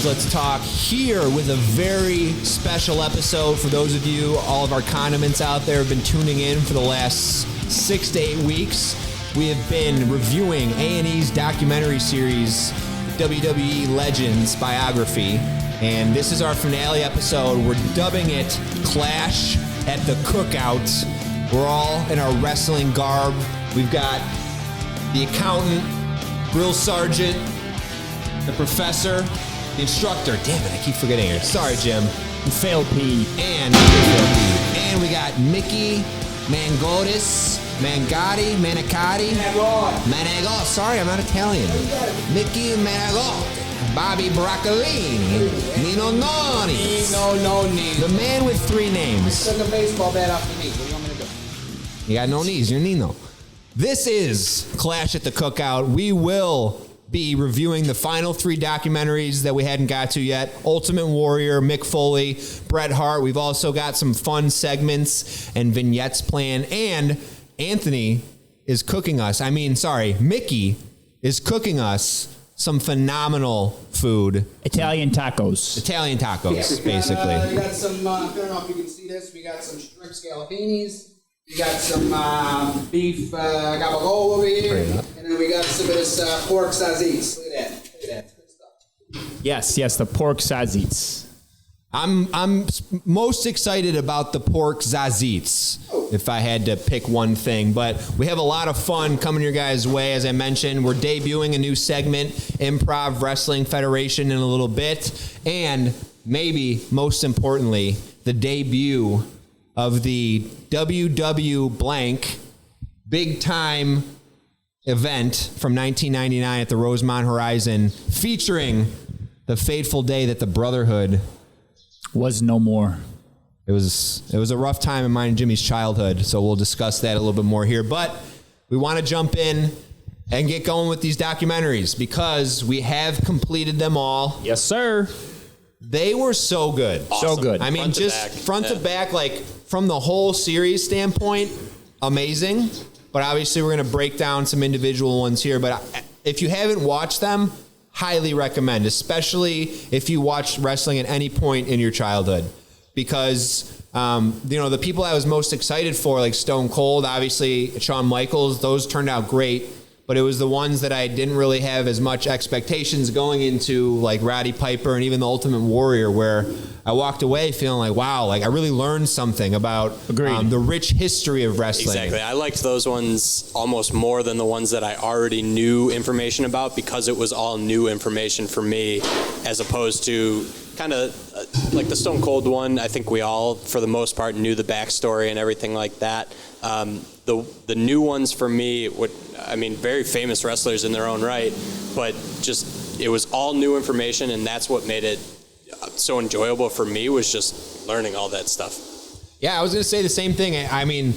Wrestlers Let's Talk, here with a very special episode for those of you, all of our condiments out there have been tuning in for the last 6 to 8 weeks. We have been reviewing A&E's documentary series, WWE Legends Biography, and this is our finale episode. We're dubbing it Clash at the Cookout. We're all in our wrestling garb. We've got the accountant, drill sergeant, the professor, the instructor. Damn it, I keep forgetting it. Sorry, Jim. Fail P. And we got Mickey, Mangotis, Mangati, Manicotti. Manigot. Sorry, I'm not Italian. Mickey Manigot. Bobby Broccolini. Nino Noni. The man with 3 names. Took a baseball bat off the knee. What do you want me to do? You got no knees. You're Nino. This is Clash at the Cookout. We will be reviewing the final 3 documentaries that we hadn't got to yet. Ultimate Warrior, Mick Foley, Bret Hart. We've also got some fun segments and vignettes planned. And Mickey is cooking us some phenomenal food. Italian tacos, basically. We got some, I don't know if you can see this, we got some shrimp scallopinis. We got some beef gabagool over here. And then we got some of this pork saziz. Look at that. Good stuff. Yes, the pork saziz. I'm most excited about the pork zazits, if I had to pick one thing. But we have a lot of fun coming your guys' way. As I mentioned, we're debuting a new segment, Improv Wrestling Federation, in a little bit. And maybe most importantly, the debut of the WW blank big time event from 1999 at the Rosemont Horizon, featuring the fateful day that the Brotherhood was no more. It was a rough time in mine and Jimmy's childhood, so we'll discuss that a little bit more here. But we want to jump in and get going with these documentaries because we have completed them all. Yes, sir. They were so good. Awesome. So good. I mean, front to back, like from the whole series standpoint, amazing. But obviously, we're going to break down some individual ones here. But if you haven't watched them, highly recommend, especially if you watched wrestling at any point in your childhood. Because, the people I was most excited for, like Stone Cold, obviously, Shawn Michaels, those turned out great. But it was the ones that I didn't really have as much expectations going into, like Roddy Piper and even the Ultimate Warrior, where I walked away feeling like, wow, like I really learned something about the rich history of wrestling. Exactly. I liked those ones almost more than the ones that I already knew information about because it was all new information for me, as opposed to kind of like the Stone Cold one. I think we all, for the most part, knew the backstory and everything like that. The new ones for me, very famous wrestlers in their own right, but just it was all new information, and that's what made it so enjoyable for me, was just learning all that stuff. Yeah, I was going to say the same thing. I mean,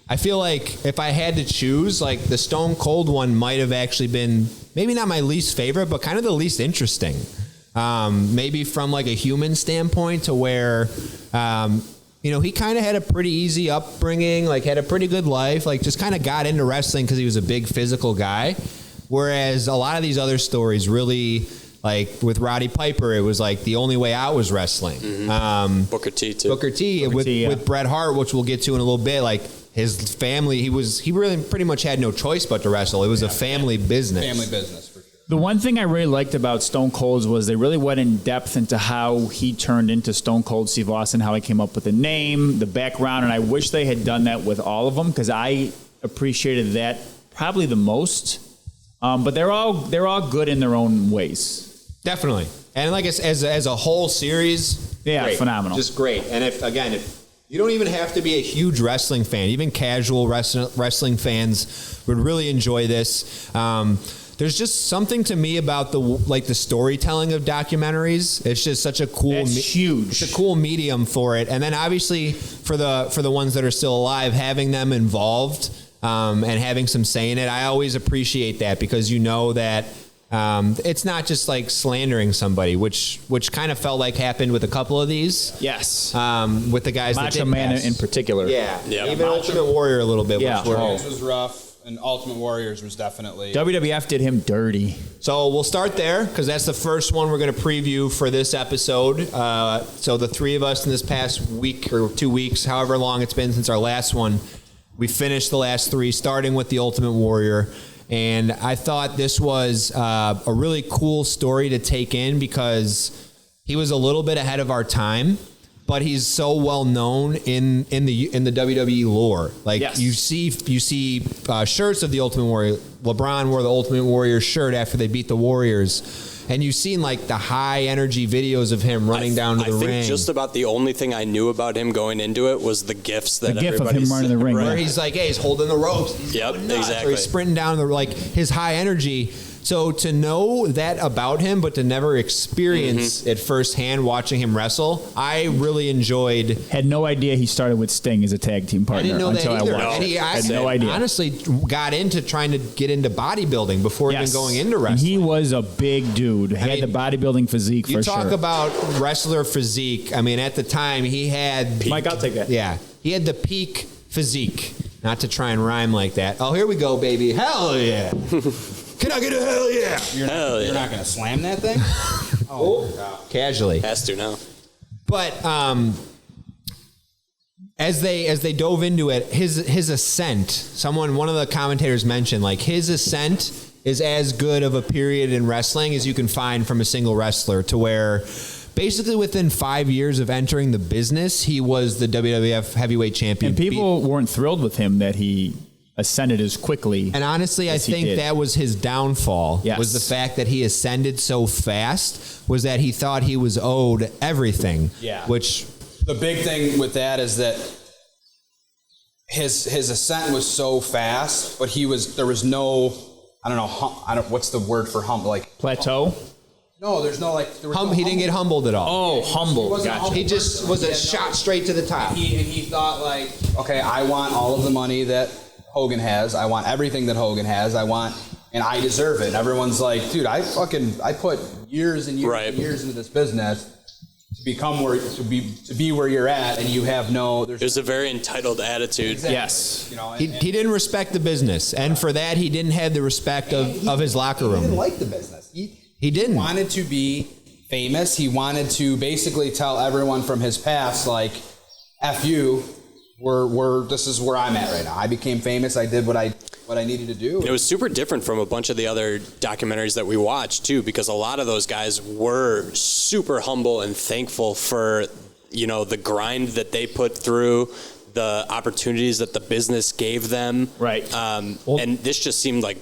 I feel like if I had to choose, like the Stone Cold one might have actually been maybe not my least favorite, but kind of the least interesting. Maybe from like a human standpoint, to where he kind of had a pretty easy upbringing, like had a pretty good life, like just kind of got into wrestling because he was a big physical guy. Whereas a lot of these other stories really, like with Roddy Piper, it was like the only way out was wrestling. Mm-hmm. Booker T too. Booker T with Bret Hart, which we'll get to in a little bit. Like his family, he really pretty much had no choice but to wrestle. It was a family business. Family business, for sure. The one thing I really liked about Stone Cold's was they really went in depth into how he turned into Stone Cold Steve Austin, how he came up with the name, the background, and I wish they had done that with all of them because I appreciated that probably the most. But they're all good in their own ways. Definitely, and like as a whole series, great. Phenomenal, just great. And if you don't even have to be a huge wrestling fan, even casual wrestling fans would really enjoy this. There's just something to me about the storytelling of documentaries. It's just such a cool, huge. It's a cool medium for it. And then obviously for the ones that are still alive, having them involved and having some say in it, I always appreciate that because you know that it's not just like slandering somebody, which kind of felt like happened with a couple of these. Yes. With the guys Macho that did Man pass. in particular. Yeah. Even Ultimate Warrior a little bit. Yeah. This was rough. and Ultimate Warriors was definitely. WWF did him dirty. So we'll start there because that's the first one we're going to preview for this episode. So the three of us in this past week or 2 weeks, however long it's been since our last one, we finished the last three, starting with the Ultimate Warrior. And I thought this was a really cool story to take in because he was a little bit ahead of our time, but he's so well known in the WWE lore. Like yes. you see shirts of the Ultimate Warrior. LeBron wore the Ultimate Warrior shirt after they beat the Warriors. And you've seen like the high energy videos of him running down to the ring. I think just about the only thing I knew about him going into it was the gifs that the gif of him running the ring, where he's like, hey, he's holding the ropes. He's exactly. Or he's sprinting down his high energy. So to know that about him, but to never experience it firsthand, watching him wrestle, I really enjoyed. Had no idea he started with Sting as a tag team partner. I didn't know until that either. I watched. And he had no idea. honestly got into trying to get into bodybuilding before even going into wrestling. And he was a big dude. He had the bodybuilding physique for sure. You talk about wrestler physique. I mean, at the time, he had... Mike, I'll take that. Yeah. He had the peak physique. Not to try and rhyme like that. Oh, here we go, baby. Hell yeah. Can I get a hell yeah? You're not going to slam that thing? Casually. Has to now. But as they dove into it, his ascent, one of the commentators mentioned, like his ascent is as good of a period in wrestling as you can find from a single wrestler, to where basically within 5 years of entering the business, he was the WWF heavyweight champion. And people weren't thrilled with him that he ascended as quickly. And honestly, I think that was his downfall. Yes. Was the fact that he ascended so fast, was that he thought he was owed everything. Yeah. Which the big thing with that is that his ascent was so fast, but there was no, what's the word for humble, like plateau? No, there's no like. he didn't get humbled at all. Oh, humble. Gotcha. He just was a shot straight to the top. He thought like, okay, I want all of the money that Hogan has. I want everything that Hogan has. And I deserve it. And everyone's like, dude, I put years and years and years into this business to be where you're at, and you have no. It was a very entitled attitude. Exactly. Yes. He didn't respect the business, and for that he didn't have the respect of his locker room. He didn't like the business. He didn't. He wanted to be famous. He wanted to basically tell everyone from his past, like, F you. This is where I'm at right now. I became famous. I did what I needed to do. It was super different from a bunch of the other documentaries that we watched too, because a lot of those guys were super humble and thankful for, the grind that they put through, the opportunities that the business gave them. Right. And this just seemed like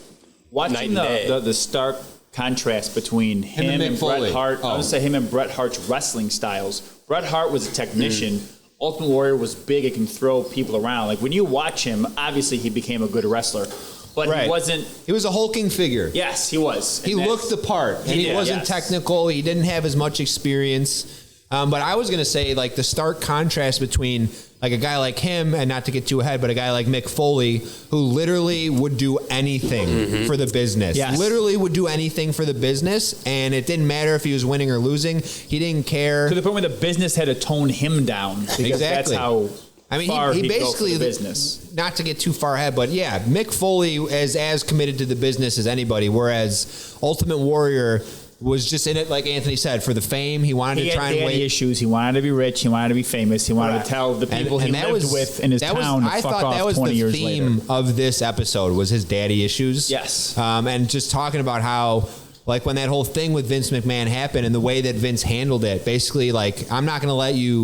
watching night and day. the stark contrast between him and Bret Hart. I would say him and Bret Hart's wrestling styles. Bret Hart was a technician. Ultimate Warrior was big. It can throw people around. Like when you watch him, obviously he became a good wrestler, but he wasn't. He was a hulking figure. Yes, he was. He looked the part, and he wasn't technical. He didn't have as much experience. But I was going to say, like, the stark contrast between like a guy like him, and not to get too ahead, but a guy like Mick Foley, who literally would do anything for the business. Yes. Literally would do anything for the business, and it didn't matter if he was winning or losing. He didn't care. To the point where the business had to tone him down. Because that's how he basically, business. Not to get too far ahead, but yeah, Mick Foley is as committed to the business as anybody, whereas Ultimate Warrior was just in it, like Anthony said, for the fame. He wanted to try and win issues. He wanted to be rich. He wanted to be famous. He wanted to tell the people he lived with in his town to fuck off 20 years later. I thought that was the theme of this episode, was his daddy issues. Yes. And just talking about how, like, when that whole thing with Vince McMahon happened and the way that Vince handled it, basically, like, I'm not going to let you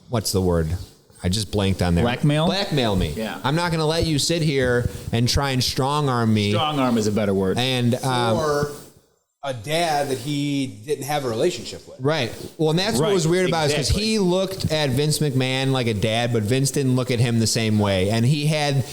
what's the word? I just blanked on there. Blackmail me. Yeah. I'm not going to let you sit here and try and strong arm me. Strong arm is a better word. And or a dad that he didn't have a relationship with. Right. Well, and that's what was weird about it, because he looked at Vince McMahon like a dad, but Vince didn't look at him the same way. And he had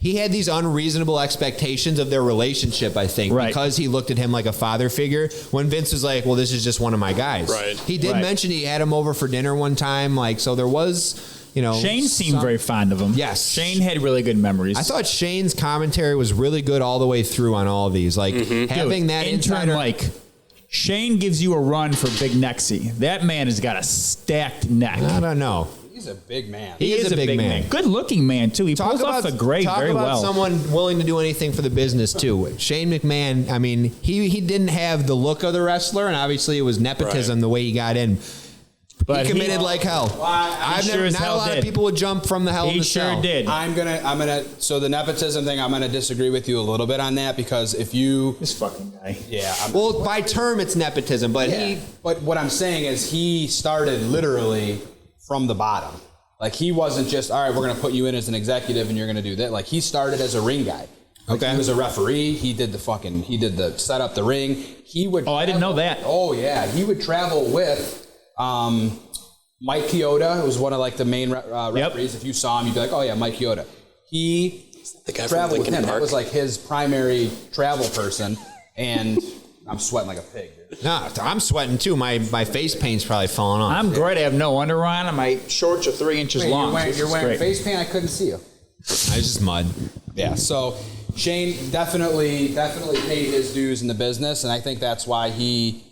these unreasonable expectations of their relationship, I think, because he looked at him like a father figure, when Vince was like, well, this is just one of my guys. Right. He did mention he had him over for dinner one time, like, so there was... Shane seemed very fond of him. Yes. Shane had really good memories. I thought Shane's commentary was really good all the way through on all of these. Like, having that intern, like, Shane gives you a run for Big Nexy. That man has got a stacked neck. I don't know. He's a big man. He is a big man. Good looking man too. He pulls off the gray very well. Talk about someone willing to do anything for the business too. Shane McMahon, I mean, he didn't have the look of the wrestler, and obviously it was nepotism the way he got in. But he committed like hell. I've never. Not a lot of people would jump from the hell in the cell. He sure did. I'm gonna. So the nepotism thing, I'm gonna disagree with you a little bit on that because if you this fucking guy. Yeah. Well, by term it's nepotism, but But what I'm saying is he started literally from the bottom. Like he wasn't just all right. We're gonna put you in as an executive and you're gonna do that. Like he started as a ring guy. Like he was a referee. He did the set up the ring. He would. I didn't know that. Oh yeah, he would travel with. Mike Chioda was one of like the main referees. If you saw him, you'd be like, "Oh yeah, Mike Chioda." He traveled with him. That was like his primary travel person. And I'm sweating like a pig, dude. No, I'm sweating too. My face paint's probably falling off. I'm great. I have no under on, and my shorts are 3 inches long. You're wearing face paint. I couldn't see you. I was just mud. Yeah. So Shane definitely paid his dues in the business, and I think that's why he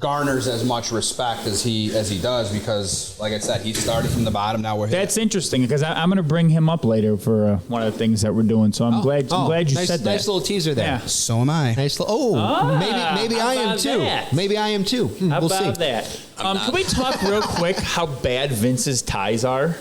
garners as much respect as he does because, like I said, he started from the bottom. Now we're here. That's interesting because I'm going to bring him up later for one of the things that we're doing. So I'm glad you said that. Nice little teaser there. Yeah. So am I. Nice little. Maybe I am too. That? Maybe I am too. How we'll about see. that? Can we talk real quick how bad Vince's ties are?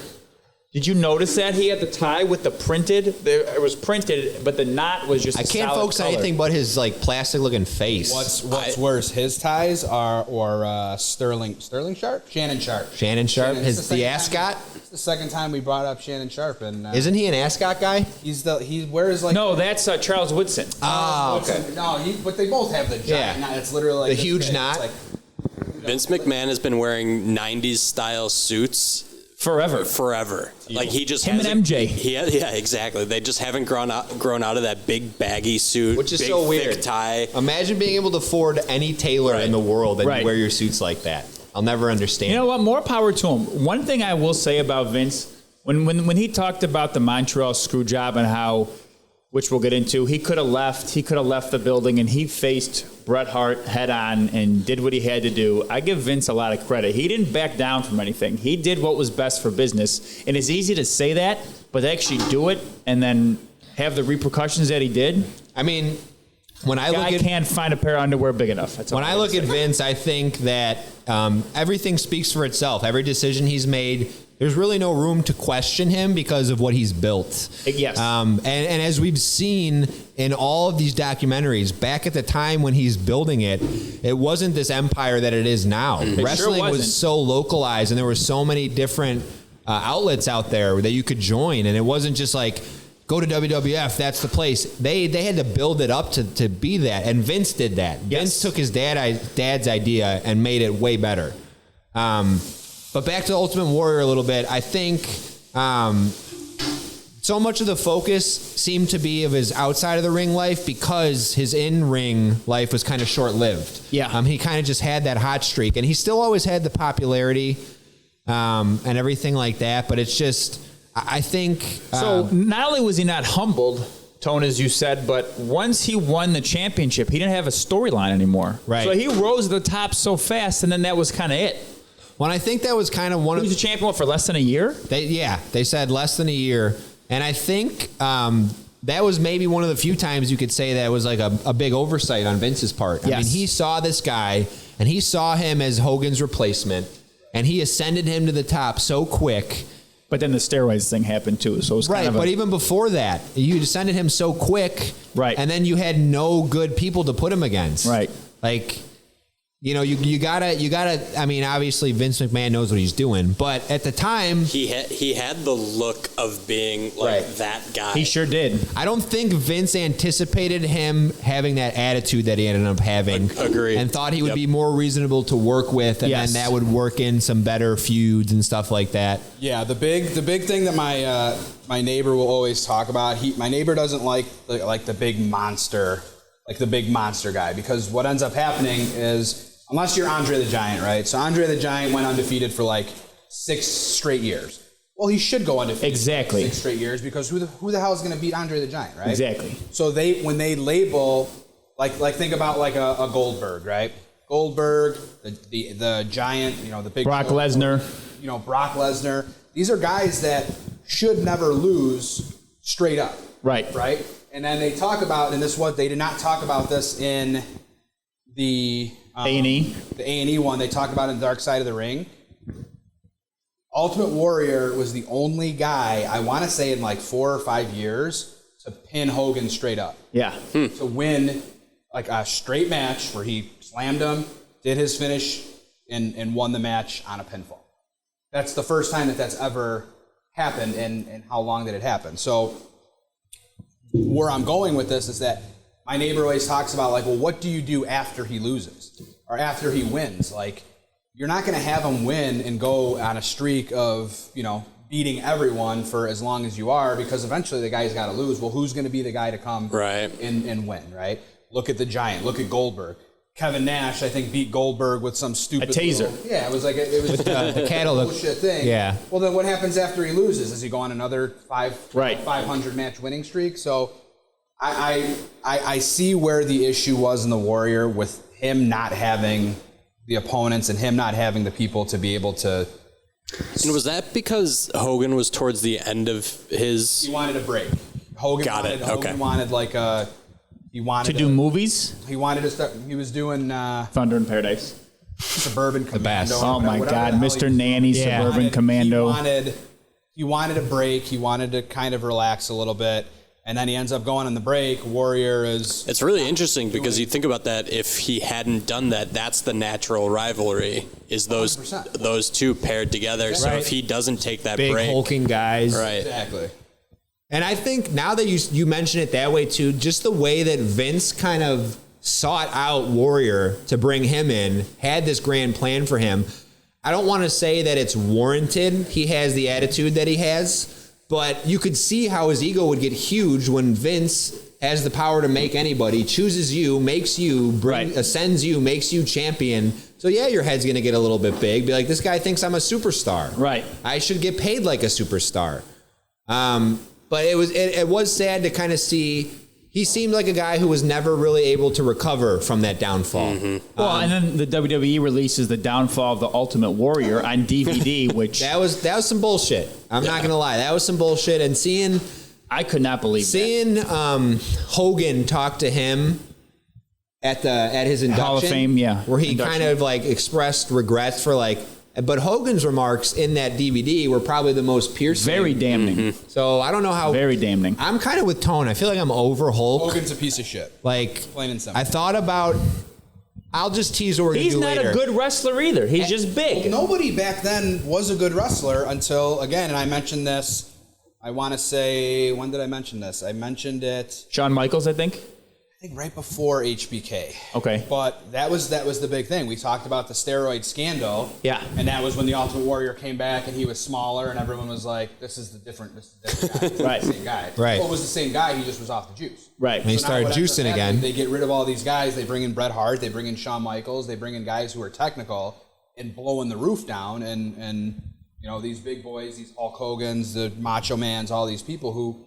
Did you notice that he had the tie with the printed? It was printed, but the knot was just. I can't focus on anything but his like plastic-looking face. What's worse, his ties or Sterling Sharp, Shannon Sharp. Shannon Sharp, the ascot. It's the second time we brought up Shannon Sharp, and isn't he an ascot guy? He wears like no, that's Charles Woodson. Oh, okay. No, but they both have the giant knot. It's literally like the huge knot. Like, Vince McMahon has been wearing 90s style suits forever. Like he just him and MJ. Yeah, exactly. They just haven't grown out of that big baggy suit, which is big, so weird. Thick tie. Imagine being able to afford any tailor in the world and wear your suits like that. I'll never understand. You know what? More power to him. One thing I will say about Vince, when he talked about the Montreal screw job and how, which we'll get into, he could have left the building and he faced Bret Hart head on and did what he had to do. I give Vince a lot of credit. He didn't back down from anything. He did what was best for business. And it's easy to say that, but to actually do it and then have the repercussions that he did. I mean, when I can't find a pair of underwear big enough. When I look at Vince, I think that everything speaks for itself. Every decision he's made, there's really no room to question him because of what he's built. Yes. And as we've seen in all of these documentaries, back at the time when he's building it, it wasn't this empire that it is now. Wrestling was so localized, and there were so many different outlets out there that you could join, and it wasn't just like, go to WWF, that's the place. They had to build it up to be that, and Vince did that. Yes. Vince took his dad's idea and made it way better. But back to Ultimate Warrior a little bit, I think so much of the focus seemed to be of his outside of the ring life because his in-ring life was kind of short-lived. Yeah. He kind of just had that hot streak, and he still always had the popularity and everything like that, but it's just, I think... So not only was he not humbled, Tone, as you said, but once he won the championship, he didn't have a storyline anymore. Right. So he rose to the top so fast, and then that was kind of it. Well, I think that was kind of one of... He was the champion for less than a year? They said less than a year. And I think that was maybe one of the few times you could say that was like a big oversight on Vince's part. I mean, he saw this guy, and he saw him as Hogan's replacement, and he ascended him to the top so quick. But then the steroids thing happened too, so it was kind of but even before that, you ascended him so quick, and then you had no good people to put him against. Right. Like... You know, you gotta. I mean, obviously Vince McMahon knows what he's doing, but at the time, he had the look of being like that guy. He sure did. I don't think Vince anticipated him having that attitude that he ended up having. Agreed. And thought he would be more reasonable to work with, and then that would work in some better feuds and stuff like that. Yeah, the big thing that my neighbor will always talk about. My neighbor doesn't like the big monster. Like the big monster guy, because what ends up happening is, unless you're Andre the Giant, right? So Andre the Giant went undefeated for like 6 straight years. Well, he should go undefeated exactly for 6 straight years, because who the hell is going to beat Andre the Giant, right? Exactly. So when they label, like think about like a Goldberg, right? Goldberg, the Giant, you know, the big Brock Lesnar. Brock Lesnar. These are guys that should never lose straight up. Right. Right? And then they talk about, and they did not talk about this in the A&E. The A&E one. They talked about in Dark Side of the Ring. Ultimate Warrior was the only guy, I want to say in like 4 or 5 years, to pin Hogan straight up. Yeah. To win like a straight match where he slammed him, did his finish, and won the match on a pinfall. That's the first time that's ever happened, and how long did it happen? So where I'm going with this is that my neighbor always talks about, like, well, what do you do after he loses or after he wins? Like, you're not going to have him win and go on a streak of, beating everyone for as long as you are, because eventually the guy's got to lose. Well, who's going to be the guy to come and win, right? Look at the Giant. Look at Goldberg. Kevin Nash, I think, beat Goldberg with some stupid taser. It was like the cattle bullshit thing. Yeah. Well, then what happens after he loses? Does he go on another 500 match winning streak? So I see where the issue was in the Warrior with him not having the opponents and him not having the people to be able to. And was that because Hogan was towards the end of his? He wanted a break. Hogan wanted like a. He wanted to do movies. He wanted to start. He was doing Thunder in Paradise, Suburban Commando. The best. Oh my God, Mr. Nanny, Suburban Commando. He wanted a break. He wanted to kind of relax a little bit. And then he ends up going on the break. Warrior is... It's really interesting because you think about that. If he hadn't done that, that's the natural rivalry, is those two paired together. So if he doesn't take that big break... hulking guys. Right. Exactly. And I think now that you mention it that way too, just the way that Vince kind of sought out Warrior to bring him in, had this grand plan for him. I don't want to say that it's warranted. He has the attitude that he has. But you could see how his ego would get huge when Vince has the power to make anybody, chooses you, makes you, ascends you, makes you champion. So yeah, your head's going to get a little bit big. Be like, this guy thinks I'm a superstar. Right. I should get paid like a superstar. But it was sad to kind of see. He seemed like a guy who was never really able to recover from that downfall. Mm-hmm. Well, and then the WWE releases the downfall of the Ultimate Warrior on DVD, which that was some bullshit. I'm not gonna lie, that was some bullshit. And I could not believe Hogan talk to him at his induction, Hall of Fame, where he kind of like expressed regrets for like. But Hogan's remarks in that DVD were probably the most piercing. Very damning. Mm-hmm. So I don't know how. Very damning. I'm kind of with Tone. I feel like I'm over Hulk. Hogan's a piece of shit. Like, plain and simple. I thought about. I'll just tease what we're going to do later. He's not a good wrestler either. He's just big. Well, nobody back then was a good wrestler until, again, and I mentioned this, I want to say, when did I mention this? I mentioned it. Shawn Michaels, I think right before HBK. Okay. But that was the big thing. We talked about the steroid scandal. Yeah. And that was when the Ultimate Warrior came back and he was smaller and everyone was like, this is the different guy. Right. The same guy. Right. Well, it was the same guy, he just was off the juice. Right. And he started juicing again. They get rid of all these guys. They bring in Bret Hart. They bring in Shawn Michaels. They bring in guys who are technical and blowing the roof down. And these big boys, these Hulk Hogans, the Macho Mans, all these people who,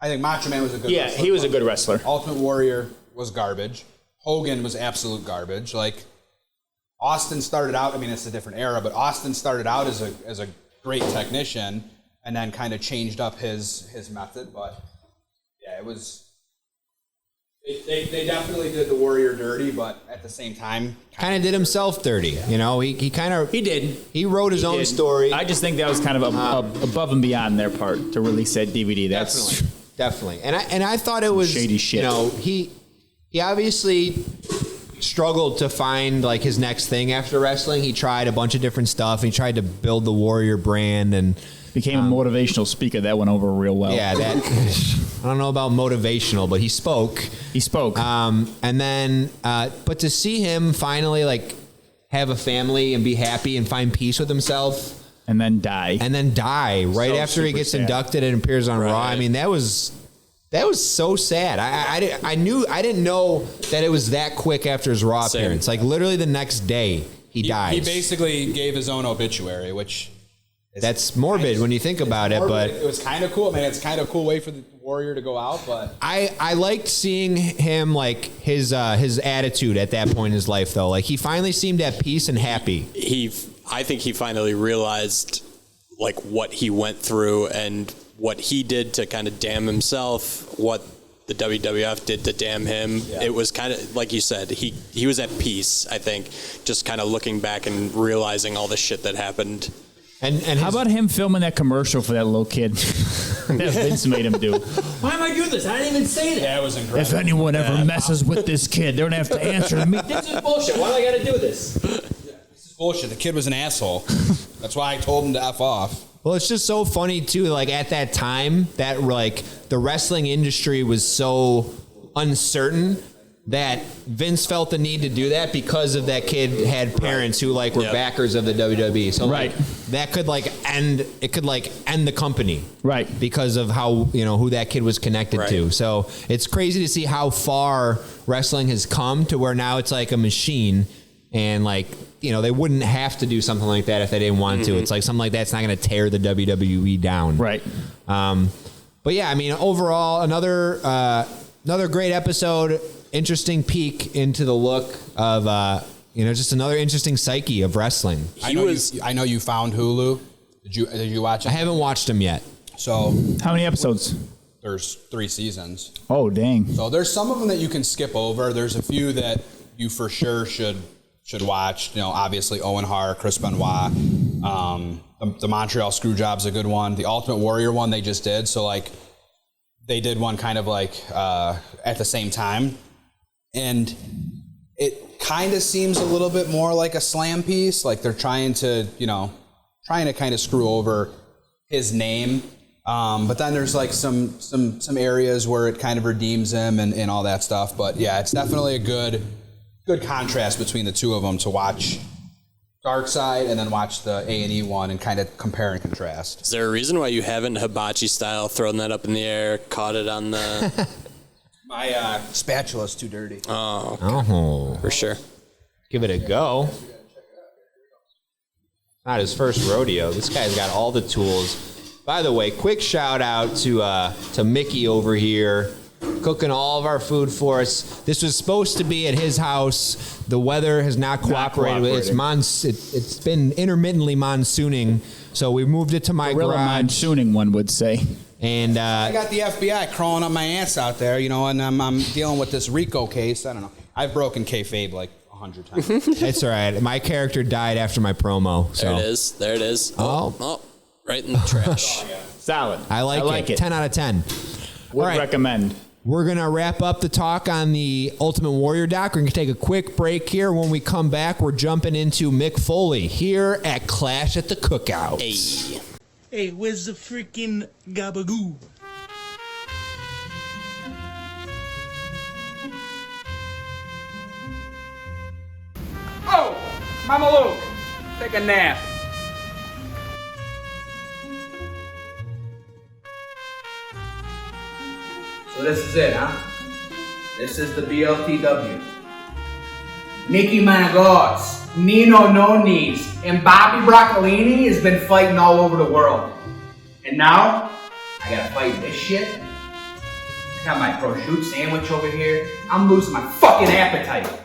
I think Macho Man was a good wrestler. Yeah, he was a good wrestler. Ultimate Warrior was garbage. Hogan was absolute garbage. Like, Austin started out, I mean, it's a different era, but Austin started out as a great technician and then kind of changed up his method. But, yeah, it was... They definitely did the Warrior dirty, but at the same time... Kind of did himself dirty. He kind of... He did. He wrote his own story. I just think that was kind of above and beyond their part to release that DVD. That's Definitely. And I thought it was... shady shit. He obviously struggled to find like his next thing after wrestling. He tried a bunch of different stuff. He tried to build the Warrior brand and became a motivational speaker. That went over real well. Yeah, I don't know about motivational, but he spoke. And then, but to see him finally like have a family and be happy and find peace with himself, and then die right after he gets inducted and appears on Raw. I mean, that was so sad. I didn't know that it was that quick after his Raw appearance. Like literally the next day he dies. He basically gave his own obituary, which that's morbid when you think about it. But it was kind of cool. I mean, it's kind of a cool way for the Warrior to go out. But I liked seeing him like his attitude at that point in his life though. Like he finally seemed at peace and happy. He I think he finally realized like what he went through and what he did to kind of damn himself, what the WWF did to damn him. Yeah. It was kind of, like you said, he was at peace, I think, just kind of looking back and realizing all the shit that happened. And how about him filming that commercial for that little kid that Vince made him do? Why am I doing this? I didn't even say that. Yeah, it was incredible. If anyone ever messes with this kid, they're going to have to answer to me. This is bullshit. Why do I got to do this? This is bullshit. The kid was an asshole. That's why I told him to F off. Well, it's just so funny too. Like at that time, that like the wrestling industry was so uncertain that Vince felt the need to do that because of that kid had parents who like were backers of the WWE. So like, that could like end. It could like end the company, right? Because of how who that kid was connected to. So it's crazy to see how far wrestling has come to where now it's like a machine. And like, they wouldn't have to do something like that if they didn't want to. It's like something like that's not going to tear the WWE down. Right. But yeah, I mean, overall, another great episode, interesting peek into the look of, just another interesting psyche of wrestling. I know you found Hulu. Did you watch it? I haven't watched them yet. So how many episodes? There's 3 seasons. Oh, dang. So there's some of them that you can skip over. There's a few that you for sure should watch. Obviously Owen Hart, Chris Benoit, the Montreal Screwjob's a good one. The Ultimate Warrior one they just did. So like they did one kind of like at the same time, and it kind of seems a little bit more like a slam piece. Like they're trying to kind of screw over his name. But then there's like some areas where it kind of redeems him and all that stuff. But yeah, it's definitely a good contrast between the two of them to watch Dark Side and then watch the A&E one and kind of compare and contrast. Is there a reason why you haven't hibachi style thrown that up in the air, caught it on the... My spatula's too dirty. Oh, okay. For sure. Give it a go. Not his first rodeo. This guy's got all the tools. By the way, quick shout out to Mickey over here, cooking all of our food for us. This was supposed to be at his house. The weather has not cooperated. It's been intermittently monsooning, so we moved it to my garage. Monsooning, one would say. And I got the FBI crawling up my ass out there, and I'm dealing with this RICO case. I don't know. I've broken kayfabe like 100 times. It's all right. My character died after my promo. So. There it is. Oh, right in the trash. Solid. I like it. 10 out of 10. Would recommend. We're going to wrap up the talk on the Ultimate Warrior doc. We're going to take a quick break here. When we come back, we're jumping into Mick Foley here at Clash at the Cookout. Hey, where's the freaking gabagoo? Oh, Mama Luke, take a nap. So this is it, huh? This is the BLTW. Nicky Manigot, Nino No Knees, and Bobby Broccolini has been fighting all over the world. And now, I gotta fight this shit? I got my prosciutto sandwich over here. I'm losing my fucking appetite.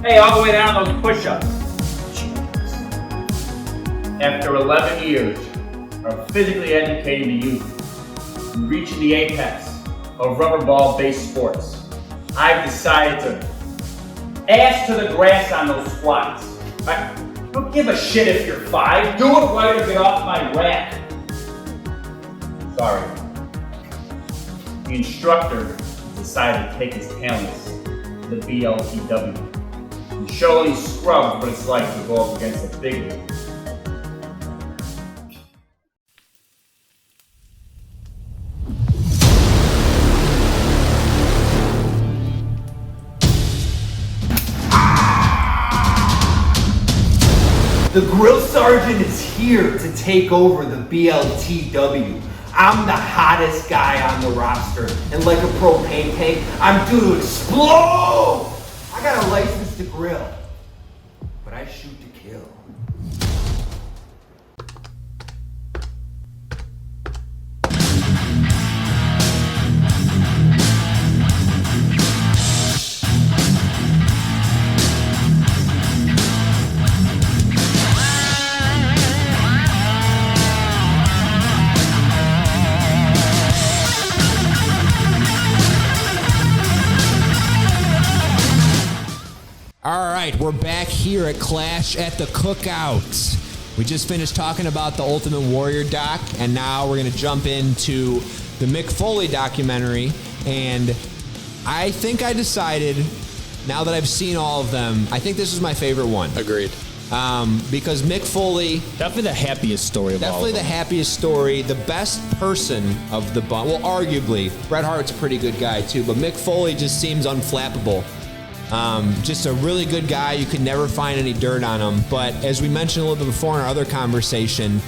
Hey, all the way down those push-ups. After 11 years of physically educating the youth and reaching the apex of rubber ball-based sports, I've decided to ass to the grass on those squats. I don't give a shit if you're 5. Do it right or get off my rack. Sorry. The instructor decided to take his talents to the BLTW. And show these scrubs what it's like to go up against a big one. The Grill Sergeant is here to take over the BLTW. I'm the hottest guy on the roster, and like a propane tank, I'm due to explode! I got a license to grill, but I shoot to kill. We're back here at Clash at the Cookout. We just finished talking about the Ultimate Warrior doc, and now we're going to jump into the Mick Foley documentary. And I think I decided, now that I've seen all of them, I think this is my favorite one. Agreed. Because Mick Foley... Definitely the happiest story of all of them. Definitely the happiest story. The best person of the bunch. Well, arguably, Bret Hart's a pretty good guy, too. But Mick Foley just seems unflappable. Just a really good guy. You could never find any dirt on him. But as we mentioned a little bit before in our other conversation,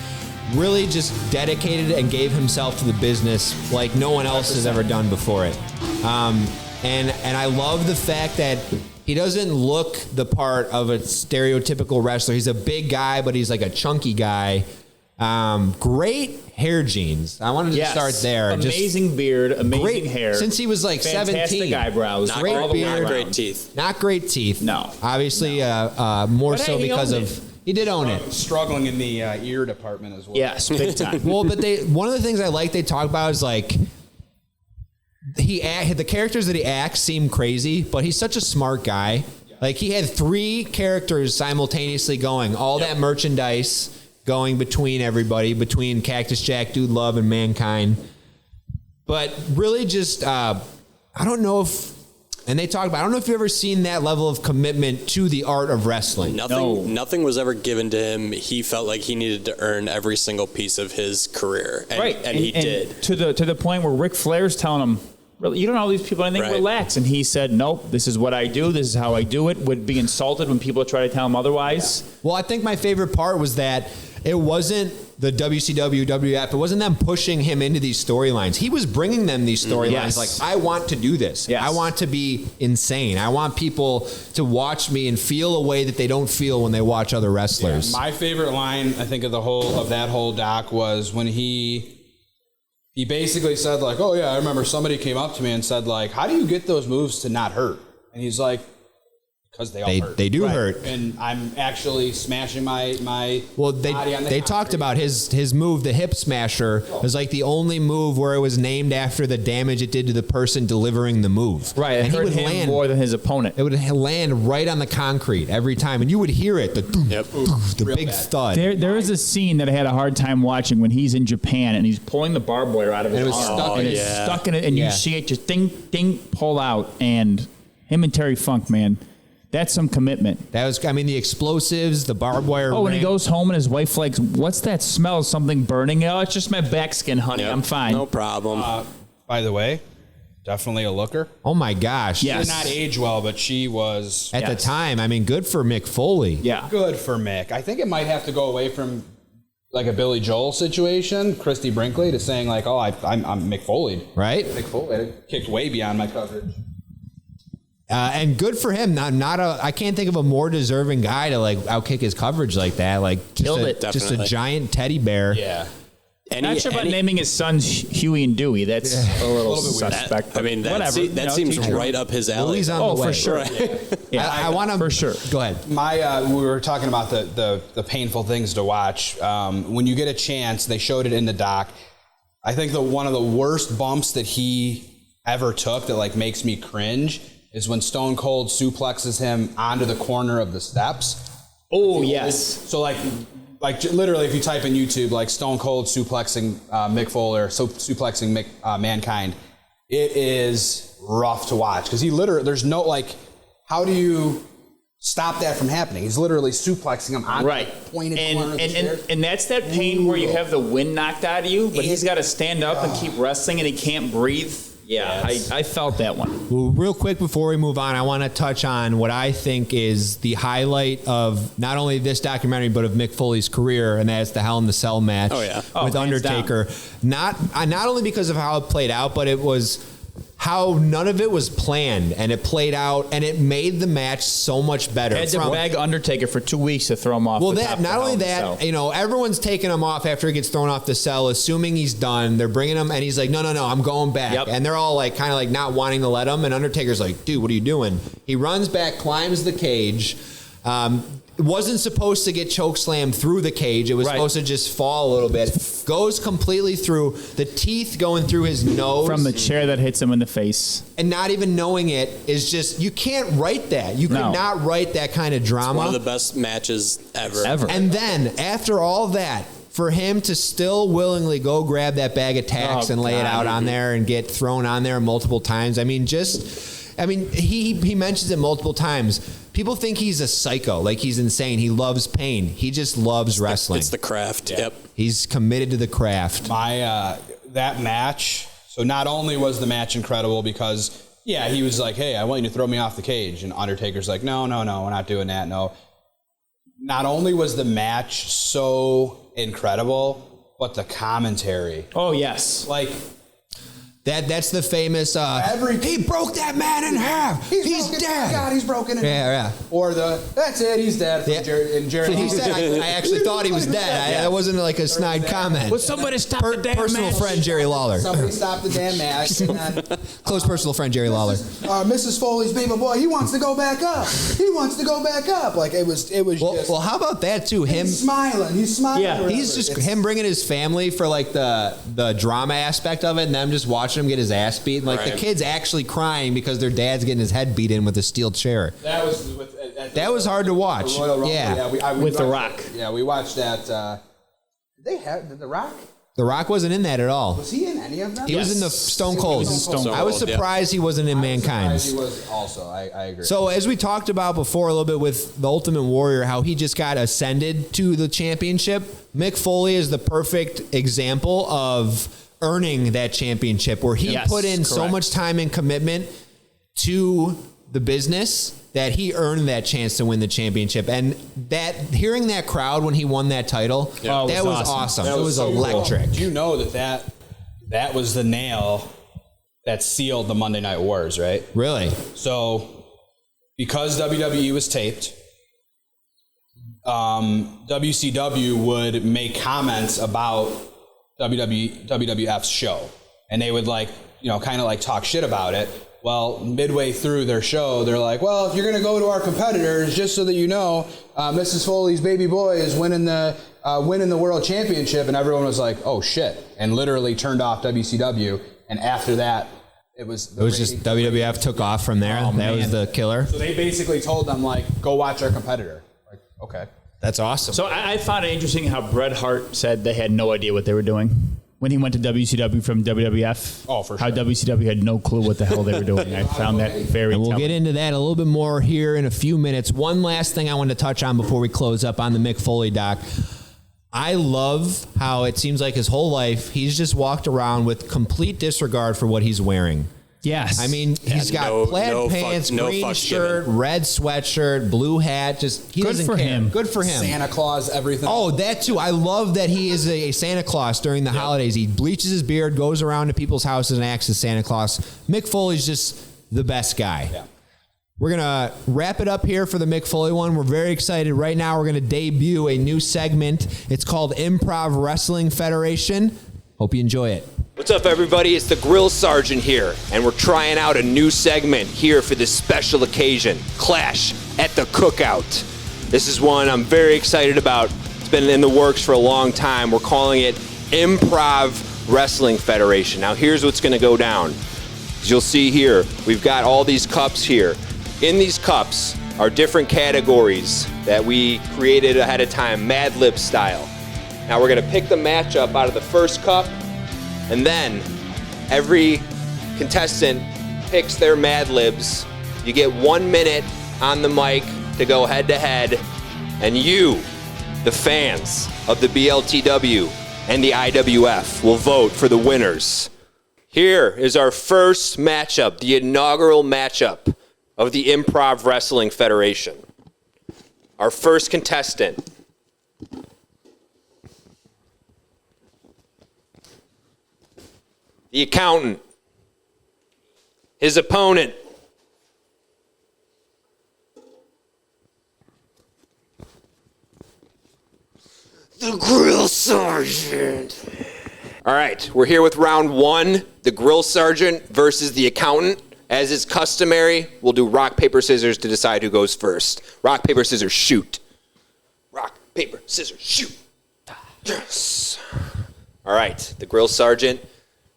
really just dedicated and gave himself to the business like no one else has ever done before it. And I love the fact that he doesn't look the part of a stereotypical wrestler. He's a big guy, but he's like a chunky guy. Great hair genes. I wanted to start there. Amazing beard, amazing great hair. Since he was like fantastic 17. eyebrows. Not great beard. Not great teeth. Not great teeth. No. Obviously, more But so hey, he because owned of... He did own it. Struggling in the ear department as well. Yes, big time. Well, but one of the things I like they talk about is like the characters that he acts seem crazy, but he's such a smart guy. Like he had 3 characters simultaneously going, all that merchandise going between everybody, between Cactus Jack, Dude Love, and Mankind. But really just, I don't know if, and they talk about, I don't know if you've ever seen that level of commitment to the art of wrestling. Nothing was ever given to him. He felt like he needed to earn every single piece of his career. And he did. To the point where Ric Flair's telling him, really, you don't know all these people anything, relax. And he said, nope, this is what I do. This is how I do it. Would be insulted when people try to tell him otherwise. Yeah. Well, I think my favorite part was that it wasn't the WCW, WF. It wasn't them pushing him into these storylines. He was bringing them these storylines. Yes. Like, I want to do this. Yes. I want to be insane. I want people to watch me and feel a way that they don't feel when they watch other wrestlers. Yeah, my favorite line, I think, of that whole doc was when he basically said, like, oh, yeah, I remember somebody came up to me and said, like, how do you get those moves to not hurt? And he's like, because they all hurt. They do hurt. And I'm actually smashing my body on the they talked about his move, the hip smasher, was like the only move where it was named after the damage it did to the person delivering the move. Right, and he hurt would him land more than his opponent. It would land right on the concrete every time, and you would hear it, the big thud. There is a scene that I had a hard time watching when he's in Japan and he's pulling the barbed wire out of his arm. It's stuck in it, and you see it just ding, pull out. And him and Terry Funk, man, that's some commitment. That was, the explosives, the barbed wire. Oh, when he goes home and his wife like, what's that smell? Something burning? Oh, it's just my back skin, honey. I'm fine. No problem. By the way, definitely a looker. Oh my gosh. Yes. She did not age well, but she was at the time. Good for Mick Foley. Yeah. Good for Mick. I think it might have to go away from like a Billy Joel situation, Christy Brinkley, to saying like, oh, I'm Mick Foley. Right? Mick Foley kicked way beyond my coverage. And good for him. I can't think of a more deserving guy to like outkick his coverage like that. Like killed it. Just a giant teddy bear. Yeah. Not sure about naming his sons Huey and Dewey. That's a little suspect. That seems right up his alley. Louis on the way. For sure. Right. Yeah, I want to for sure. Go ahead. We were talking about the painful things to watch. When you get a chance, they showed it in the doc. I think one of the worst bumps that he ever took that like makes me cringe is when Stone Cold suplexes him onto the corner of the steps. Oh, yes. So like literally, if you type in YouTube, like Stone Cold suplexing Mick Foley or suplexing Mankind, it is rough to watch because there's no like, how do you stop that from happening? He's literally suplexing him onto the pointed corner of the stairs. And that's that pain where you have the wind knocked out of you, but he's got to stand up and keep wrestling and he can't breathe. Yeah, yes. I felt that one. Well, real quick before we move on, I want to touch on what I think is the highlight of not only this documentary, but of Mick Foley's career, and that's the Hell in the Cell match with Undertaker. Not only because of how it played out, but it was how none of it was planned, and it played out, and it made the match so much better. Had to beg Undertaker for 2 weeks to throw him off. Well, not only that, everyone's taking him off after he gets thrown off the cell, assuming he's done. They're bringing him, and he's like, no, I'm going back. Yep. And they're all like, kind of like not wanting to let him. And Undertaker's like, dude, what are you doing? He runs back, climbs the cage. wasn't supposed to get chokeslammed through the cage. It was supposed to just fall a little bit. Goes completely through, the teeth going through his nose. From the chair that hits him in the face. And not even knowing it is just, you can't write that. You could not write that kind of drama. It's one of the best matches ever. And then, after all that, for him to still willingly go grab that bag of tacks and lay it out on there and get thrown on there multiple times. I mean, he mentions it multiple times. People think he's a psycho, like he's insane. He loves pain. He just loves wrestling. It's the craft. Yeah. Yep. He's committed to the craft. That match. So not only was the match incredible because, he was like, hey, I want you to throw me off the cage. And Undertaker's like, no, we're not doing that. No. Not only was the match so incredible, but the commentary. Oh, yes. Like, that's the famous, he broke that man in half. He's dead. God, he's broken in half. Yeah. Or that's it, he's dead. And Jerry He said, I actually thought he was dead. That wasn't like a snide comment. Will somebody stop the damn Personal match? friend Jerry Lawler. Somebody stopped the damn match. And then, Close personal friend Jerry Lawler. Mrs. Foley's baby boy, he wants to go back up. Like, it was just... Well, how about that, too? He's smiling. Yeah. He's just him bringing his family for like the drama aspect of it, and them just watching him get his ass beat. And, like the kids actually crying because their dad's getting his head beat in with a steel chair. That was hard to watch. With The Rock. Yeah, we watched that. Did The Rock? The Rock wasn't in that at all. Was he in any of them? He was in the Stone Cold. I was surprised he wasn't in Mankind's. He was also. I agree. So as we talked about before a little bit with the Ultimate Warrior, how he just got ascended to the championship, Mick Foley is the perfect example of earning that championship, where he put in so much time and commitment to the business that he earned that chance to win the championship. And that hearing that crowd when he won that title, that was awesome. It was electric. Do you know that was the nail that sealed the Monday Night Wars, right? Really? So because WWE was taped, WCW would make comments about WWF's show, and they would kind of talk shit about it. Well, midway through their show, they're like, well, if you're going to go to our competitors, just so that you know, Mrs. Foley's baby boy is winning the world championship. And everyone was like, oh shit, and literally turned off WCW. And after that, it was just WWF took off from there. That was the killer. So they basically told them, go watch our competitor. Like, okay. That's awesome. So I found it interesting how Bret Hart said they had no idea what they were doing when he went to WCW from WWF. Oh, for sure. How WCW had no clue what the hell they were doing. I found that very. And we'll telling. get into that a little bit more here in a few minutes. One last thing I want to touch on before we close up on the Mick Foley doc. I love how it seems like his whole life he's just walked around with complete disregard for what he's wearing. Yes. I mean, he's got plaid pants, green shirt, red sweatshirt, blue hat. Just he doesn't care. Him. Good for him. Santa Claus, everything. Oh, that too. I love that he is a Santa Claus during the holidays. He bleaches his beard, goes around to people's houses and acts as Santa Claus. Mick Foley's just the best guy. Yeah. We're going to wrap it up here for the Mick Foley one. We're very excited. Right now, we're going to debut a new segment. It's called Improv Wrestling Federation. Hope you enjoy it. What's up, everybody? It's the Grill Sergeant here, and we're trying out a new segment here for this special occasion, Clash at the Cookout. This is one I'm very excited about. It's been in the works for a long time. We're calling it Improv Wrestling Federation. Now, here's what's going to go down. As you'll see here, we've got all these cups here. In these cups are different categories that we created ahead of time, Mad Lib style. Now, we're going to pick the matchup out of the first cup, and then every contestant picks their Mad Libs. You get 1 minute on the mic to go head to head, and you, the fans of the BLTW and the IWF, will vote for the winners. Here is our first matchup, the inaugural matchup of the Improv Wrestling Federation. Our first contestant. The accountant. His opponent. The Grill Sergeant. All right, we're here with round one, the Grill Sergeant versus the accountant. As is customary, we'll do rock, paper, scissors to decide who goes first. Rock, paper, scissors, shoot. paper, scissors, shoot. Yes. All right, the grill sergeant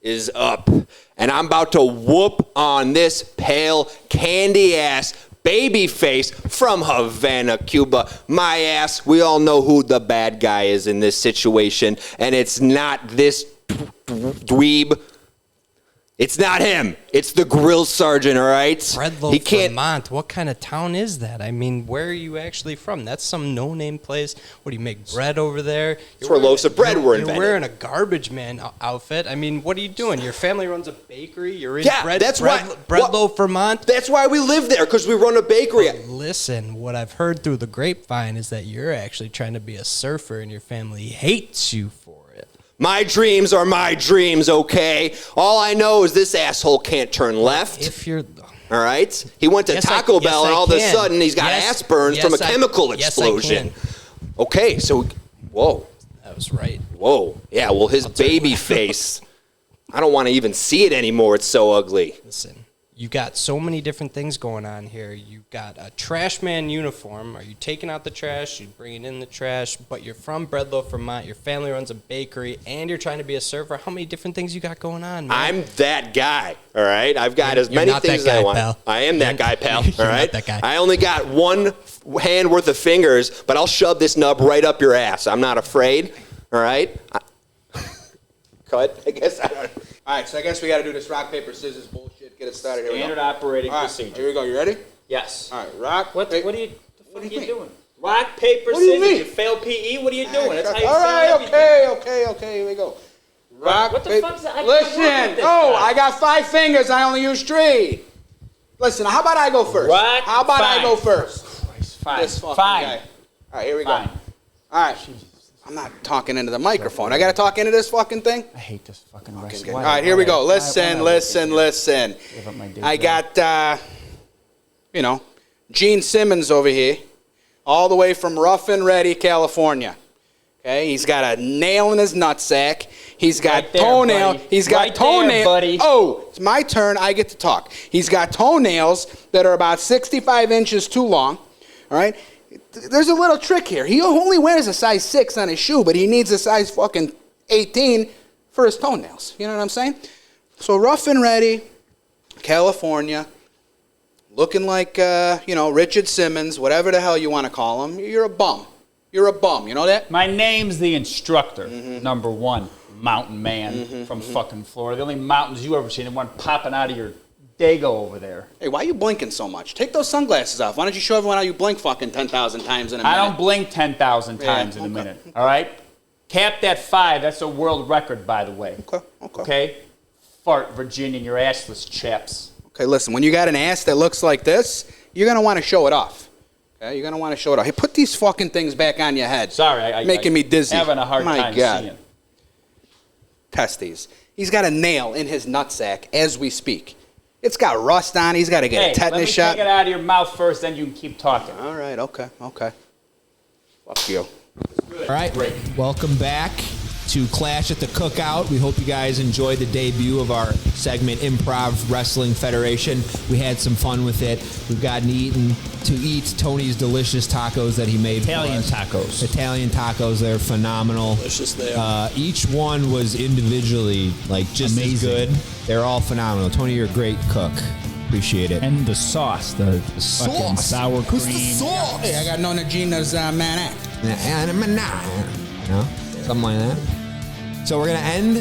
is up. And I'm about to whoop on this pale, candy-ass baby face from Havana, Cuba. My ass, we all know who the bad guy is in this situation. And it's not this dweeb. It's not him. It's the grill sergeant, all right? Breadloaf, Vermont. What kind of town is that? I mean, where are you actually from? That's some no-name place. What, do you make bread over there? That's where loaves of bread were invented. You're wearing a garbage man outfit. I mean, what are you doing? Your family runs a bakery? You're in Breadloaf, Vermont? That's why we live there, because we run a bakery. But listen, what I've heard through the grapevine is that you're actually trying to be a surfer and your family hates you for it. My dreams are my dreams, okay? All I know is this asshole can't turn left. If you're... All right? He went to Taco Bell, and all of a sudden he's got ass burns from a chemical explosion. Okay, so... Whoa. That was right. Whoa. Yeah, well, his baby face... I don't want to even see it anymore. It's so ugly. Listen, you got so many different things going on here. You got a trash man uniform. Are you taking out the trash? You bringing in the trash? But you're from Breadloaf, Vermont. Your family runs a bakery, and you're trying to be a surfer. How many different things you got going on, man? I'm that guy, all right? I've got as many things as I want. Pal. I am that guy, pal, all right? Not that guy. I only got one hand worth of fingers, but I'll shove this nub right up your ass. I'm not afraid, all right? Cut, I guess. I don't. All right, so I guess we got to do this rock, paper, scissors bullshit. Get it started. Here we go. Standard operating procedure. Here we go. You ready? Yes. All right, rock. What are you mean? doing? Rock, paper, What do you scissors. mean? You failed PE? What are you doing? That's how you All fail right, everything. okay. Here we go. Rock, What the paper. fuck's that? I can't Listen. work with this Oh, guy. I got 5 fingers. I only use 3. Listen, how about I go first? Rock, How about I fine. go first? Fine. This fucking Fine. guy. All right, here we Fine. go. All right. I'm not talking into the microphone. I got to talk into this fucking thing? I hate this fucking Okay, wrestling. good. All right, here we go. Listen. Give up my day I job. got, Gene Simmons over here, all the way from Rough and Ready, California. Okay, he's got a nail in his nutsack. He's got Right there, toenail. buddy. He's got Right there, toenail. buddy. Oh, it's my turn. I get to talk. He's got toenails that are about 65 inches too long. All right. There's a little trick here. He only wears a size 6 on his shoe, but he needs a size fucking 18 for his toenails. You know what I'm saying? So Rough and Ready, California, looking like, Richard Simmons, whatever the hell you want to call him. You're a bum. You're a bum. You know that? My name's the Instructor, number 1 mountain man from fucking Florida. The only mountains you ever seen, the one popping out of your dago over there. Hey, why are you blinking so much? Take those sunglasses off. Why don't you show everyone how you blink fucking 10,000 times in a minute? I don't blink 10,000 times in a minute, all right? Cap that 5. That's a world record, by the way. Okay? Fart, Virginia, your assless chaps. Okay, listen, when you got an ass that looks like this, you're going to want to show it off. Okay, you're going to want to show it off. Hey, put these fucking things back on your head. Sorry, making me dizzy. Having a hard time seeing. Test these. He's got a nail in his nutsack as we speak. It's got rust on. He's got to get a tetanus shot. Take it out of your mouth first, then you can keep talking. All right, okay. Fuck you. All right, welcome back to Clash at the Cookout. We hope you guys enjoyed the debut of our segment, Improv Wrestling Federation. We had some fun with it. We've gotten to eat Tony's delicious tacos that he made Italian for us. tacos. Italian tacos, they're phenomenal. Delicious they are. Each one was individually just Amazing. as good. They're all phenomenal. Tony, you're a great cook. Appreciate it. And the sauce, the fucking sauce. sour cream. What's the sauce? Hey, I got Nona Gina's maniac. Something like that. So we're going to end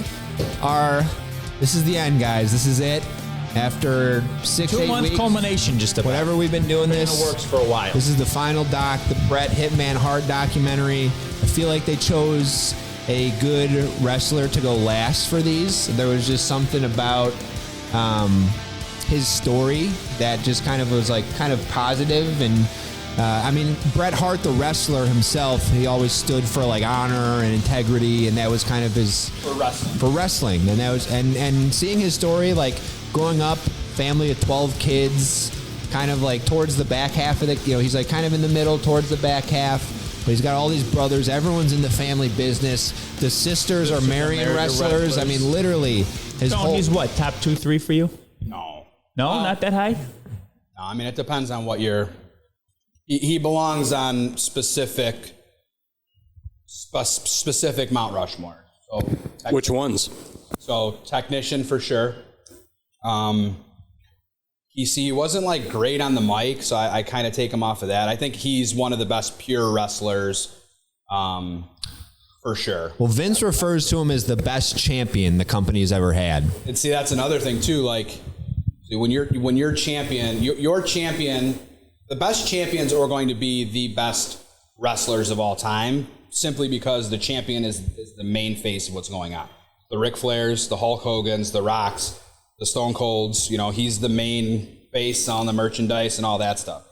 this is the end, guys. This is it. After 6, 8 2-month weeks. culmination, just about. Whatever we've been doing this. In the works for a while. This is the final doc, the Bret Hitman Hart documentary. I feel like they chose a good wrestler to go last for these. There was just something about his story that just kind of was positive. And Bret Hart, the wrestler himself, he always stood for honor and integrity, and that was kind of his for wrestling. And that was and seeing his story, growing up, family of 12 kids, kind of towards the back half of he's kind of in the middle towards the back half. But he's got all these brothers. Everyone's in the family business. The sisters are marrying wrestlers. I mean, literally, his whole. He's what, top 2, 3 for you? No, not that high. No, I mean it depends on what you're. He belongs on specific specific Mount Rushmore. So, Which ones? So technician for sure. He wasn't like great on the mic, so I kind of take him off of that. I think he's one of the best pure wrestlers, for sure. Well, Vince refers to him as the best champion the company's ever had. And see, that's another thing too. Like, when you're champion, your champion, the best champions are going to be the best wrestlers of all time, simply because the champion is the main face of what's going on. The Ric Flairs, the Hulk Hogans, the Rocks, the Stone Colds, he's the main face on the merchandise and all that stuff.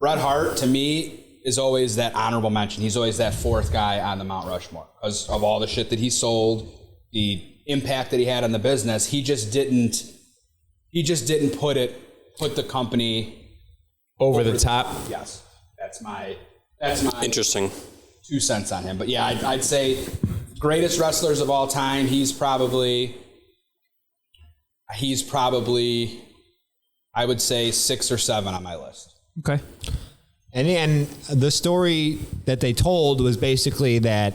Bret Hart, to me, is always that honorable mention. He's always that fourth guy on the Mount Rushmore because of all the shit that he sold, the impact that he had on the business. He just didn't put the company over the top. Yes, that's my Interesting 2 cents on him. But yeah, I'd say greatest wrestlers of all time. He's probably, I would say 6 or 7 on my list. Okay. And the story that they told was basically that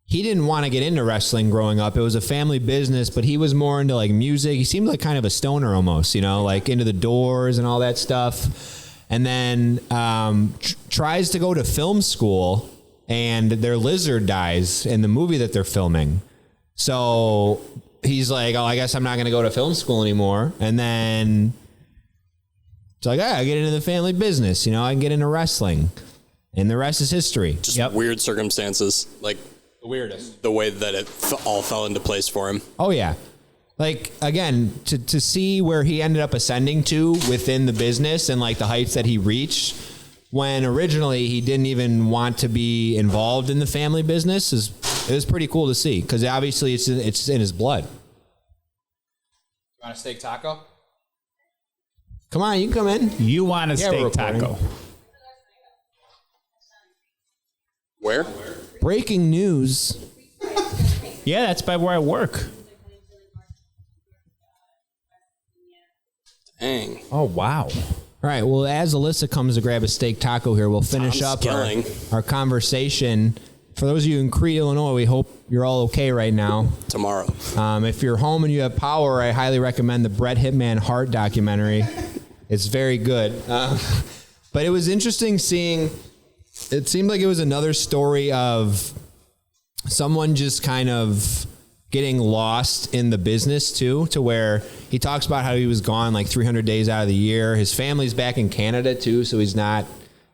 he didn't want to get into wrestling growing up. It was a family business, but he was more into like music. He seemed like kind of a stoner almost, like into the Doors and all that stuff. And then tries to go to film school, and their lizard dies in the movie that they're filming. So he's like, I guess I'm not going to go to film school anymore. And then it's like, I get into the family business. I can get into wrestling. And the rest is history. Just weird circumstances. Like the weirdest. The way that it all fell into place for him. Oh, yeah. Like, again, to see where he ended up ascending to within the business and like the heights that he reached when originally he didn't even want to be involved in the family business it was pretty cool to see because obviously it's in his blood. You want a steak taco? Come on, you can come in. You want a steak taco? Where? Breaking news. Yeah, that's by where I work. Dang. Oh, wow. All right, well, as Alyssa comes to grab a steak taco here, we'll finish up our conversation. For those of you in Crete, Illinois, we hope you're all okay right now. Tomorrow. If you're home and you have power, I highly recommend the Bret Hitman Hart documentary. It's very good. But it was interesting seeing, it seemed like it was another story of someone just kind of getting lost in the business too, to where he talks about how he was gone like 300 days out of the year. His family's back in Canada too, so he's not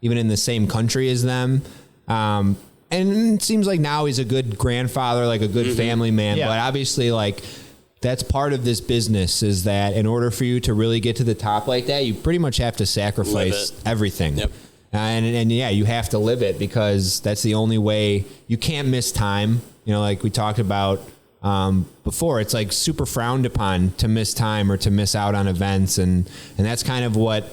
even in the same country as them. And it seems like now he's a good grandfather, like a good family man. Yeah. But obviously, like, that's part of this business is that in order for you to really get to the top like that, you pretty much have to sacrifice everything. Yep. And yeah, you have to live it because that's the only way. You can't miss time. Like we talked about before, it's like super frowned upon to miss time or to miss out on events. And that's kind of what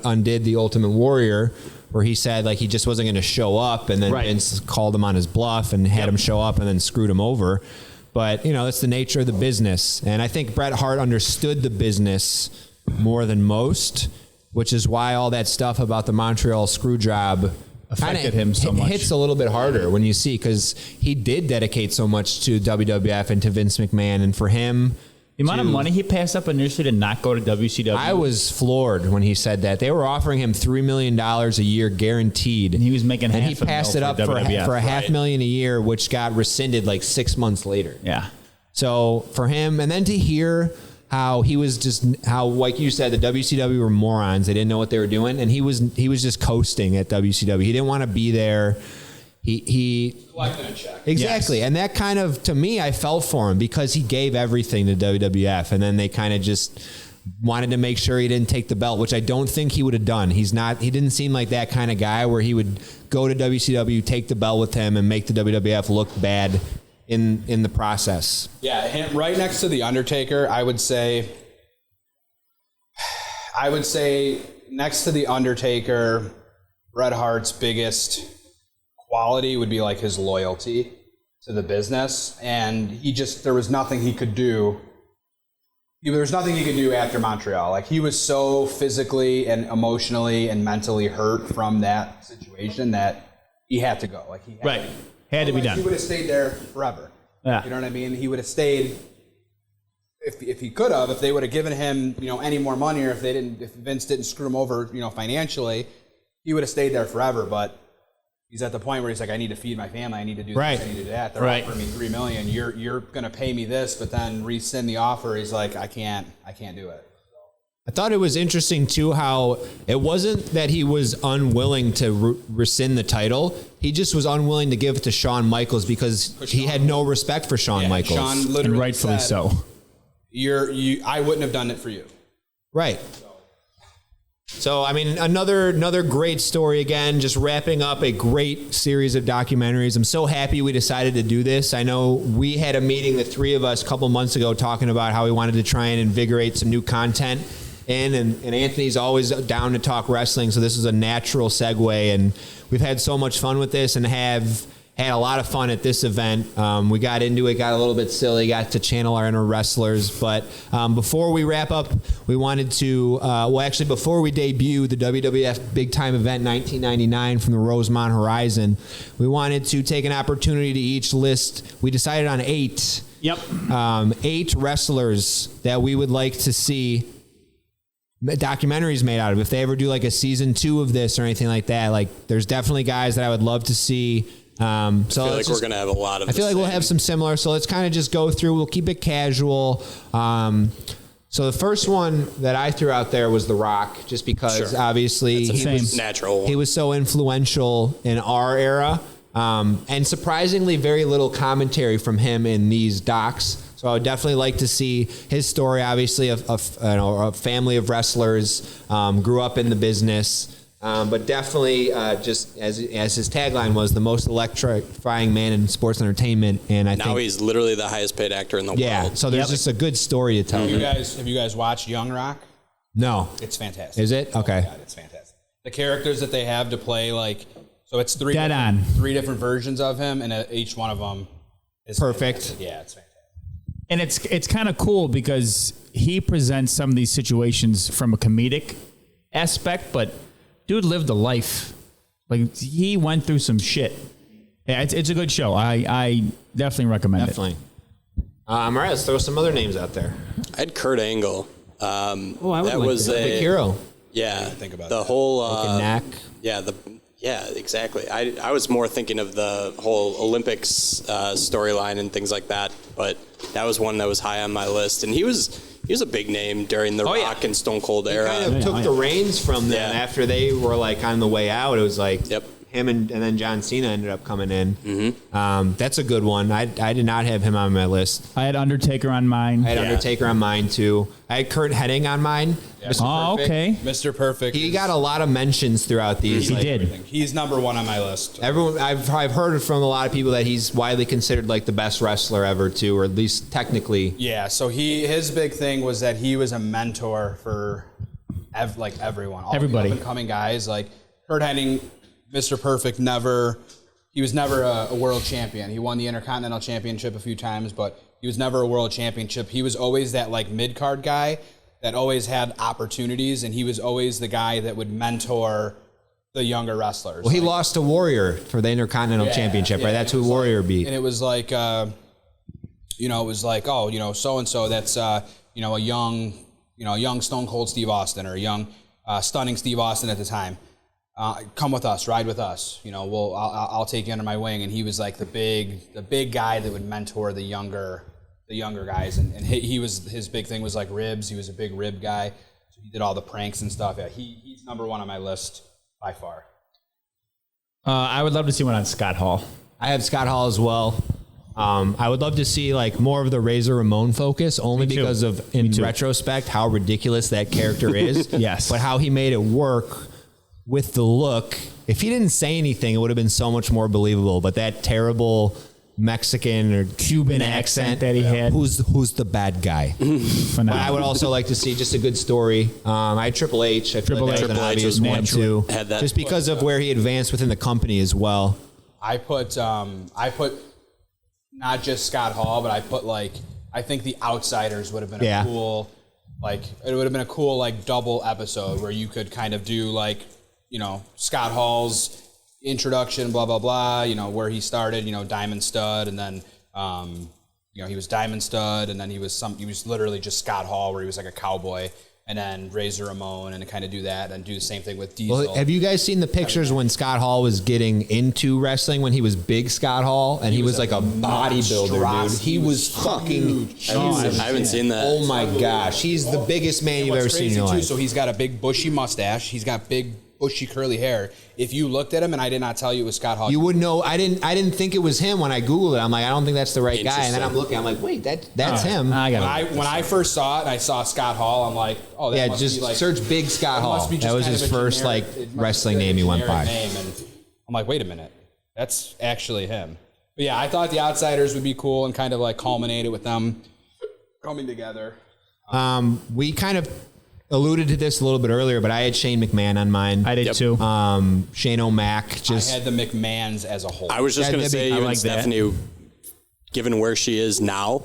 undid the Ultimate Warrior, where he said like he just wasn't going to show up, and then Vince called him on his bluff and had him show up and then screwed him over. But, that's the nature of the business. And I think Bret Hart understood the business more than most, which is why all that stuff about the Montreal screw job affected him so much. Hits a little bit harder when you see, because he did dedicate so much to WWF and to Vince McMahon. And for him, the amount of money he passed up initially to not go to WCW. I was floored when he said that. They were offering him $3 million a year guaranteed. And he was making and he passed it up for $500,000 a year, which got rescinded like 6 months later. Yeah. So for him, and then to hear how he was just, how, like you said, the WCW were morons. They didn't know what they were doing. And he was just coasting at WCW. He didn't want to be there. He collecting a check. Exactly. Yes. And that kind of, to me, I felt for him because he gave everything to WWF, and then they kind of just wanted to make sure he didn't take the belt, which I don't think he would have done. He didn't seem like that kind of guy where he would go to WCW, take the belt with him, and make the WWF look bad in the process. Yeah, right next to The Undertaker, I would say next to The Undertaker, Bret Hart's biggest quality would be like his loyalty to the business, and there was nothing he could do. There was nothing he could do after Montreal. Like, he was so physically and emotionally and mentally hurt from that situation that he had to go. Like, he had to. Had to be He done. would have stayed there forever. Yeah. You know what I mean? He would have stayed if he could have. If they would have given him, any more money, or if Vince didn't screw him over, financially, he would have stayed there forever. But he's at the point where he's like, I need to feed my family. I need to do this. I need to do that. They're offering me $3 million. You're going to pay me this, but then rescind the offer. He's like, I can't do it. I thought it was interesting too how it wasn't that he was unwilling to rescind the title. He just was unwilling to give it to Shawn Michaels because he had no respect for Shawn Michaels. Shawn literally And rightfully said, so. I wouldn't have done it for you. Right. So, I mean, another great story again, just wrapping up a great series of documentaries. I'm so happy we decided to do this. I know we had a meeting, the three of us, a couple months ago, talking about how we wanted to try and invigorate some new content. And Anthony's always down to talk wrestling, so this is a natural segue. And we've had so much fun with this and have had a lot of fun at this event. We got into it, got a little bit silly, got to channel our inner wrestlers. But before we wrap up, we wanted to, before we debut the WWF Big Time Event 1999 from the Rosemont Horizon, we wanted to take an opportunity to each list. We decided on 8. Yep. 8 wrestlers that we would like to see documentaries made out of. If they ever do like a season 2 of this or anything like that, like there's definitely guys that I would love to see. So I feel like we're going to have a lot of I feel like we'll have some similar, so let's kind of just go through. We'll keep it casual. So the first one that I threw out there was The Rock, just because obviously he was natural. He was so influential in our era, and surprisingly very little commentary from him in these docs. So I would definitely like to see his story. Obviously, a family of wrestlers, grew up in the business. But definitely, just as his tagline was, the most electrifying man in sports entertainment. And I think he's literally the highest paid actor in the world. So there's just a good story to tell. Have you guys watched Young Rock? No. It's fantastic. Is it? Okay. Oh my God, it's fantastic. The characters that they have to play, so it's three different versions of him, and each one of them is perfect. Fantastic. Yeah, it's fantastic. And it's kind of cool because he presents some of these situations from a comedic aspect, but dude lived a life. Like, he went through some shit. Yeah, it's a good show. I definitely recommend it. All right, let's throw some other names out there. I had Kurt Angle. I would that was a big hero. Yeah, think about the that. whole neck. Yeah, exactly. I was more thinking of the whole Olympics storyline and things like that, but that was one that was high on my list. And he was a big name during the Rock and Stone Cold era. He kind of took the reins from them after they were like on the way out. It was like him and then John Cena ended up coming in. Mm-hmm. That's a good one. I did not have him on my list. I had Undertaker on mine. I had Undertaker on mine too. I had Kurt Hennig on mine. Oh, okay. Mr. Perfect. He got a lot of mentions throughout these. He did. He's number 1 on my list. Everyone, I've heard from a lot of people that he's widely considered like the best wrestler ever too, or at least technically. Yeah. So his big thing was that he was a mentor for everyone, all everybody, the up-and-coming guys. Like Kurt Hennig, Mr. Perfect, he was never a world champion. He won the Intercontinental Championship a few times, but he was never a world championship. He was always that mid-card guy that always had opportunities, and he was always the guy that would mentor the younger wrestlers. Well, he lost to Warrior for the Intercontinental Championship, right? That's who Warrior beat. And it was like, so-and-so, that's, a young Stone Cold Steve Austin, or a young stunning Steve Austin at the time. Come with us, ride with us. I'll take you under my wing. And he was like the big guy that would mentor the younger guys. And his big thing was like ribs. He was a big rib guy. So he did all the pranks and stuff. Yeah, he's number 1 on my list by far. I would love to see one on Scott Hall. I have Scott Hall as well. I would love to see more of the Razor Ramon focus, only because of, in retrospect, how ridiculous that character is. Yes. But how he made it work with the look. If he didn't say anything, it would have been so much more believable. But that terrible Mexican or Cuban accent that he had. Who's the bad guy? But I would also like to see just a good story. I had Triple H. I feel like that was an obvious one too. Just because of where he advanced within the company as well. I put not just Scott Hall, but I put I think the Outsiders would have been a cool, it would have been a cool double episode where you could kind of do Scott Hall's introduction, blah, blah, blah, you know, where he started, you know, Diamond Stud, and then, you know, he was Diamond Stud, and then he was literally just Scott Hall, where he was like a cowboy, and then Razor Ramon, and kind of do that, and do the same thing with Diesel. Well, have you guys seen the pictures when Scott Hall was getting into wrestling, when he was big Scott Hall, and he was like a bodybuilder, dude? He was fucking huge. I haven't seen that. Oh my gosh. He's the biggest man you've ever seen in your life. So he's got a big bushy mustache. He's got big bushy curly hair. If you looked at him and I did not tell you it was Scott Hall, you would know. I didn't think it was him when I Googled it. I'm like, I don't think that's the right guy. And then I'm looking, I'm like, wait, that's him. when I first saw it and I saw Scott Hall, I'm like, oh, that must just be like, search Big Scott Hall. That was his first like wrestling name he went by. And I'm like, wait a minute, that's actually him. But yeah, I thought the Outsiders would be cool and kind of like culminate it with them coming together. We kind of alluded to this a little bit earlier, but I had Shane McMahon on mine. I did too. Shane O'Mac. I had the McMahons as a whole. I was just going to say, you and Stephanie, given where she is now.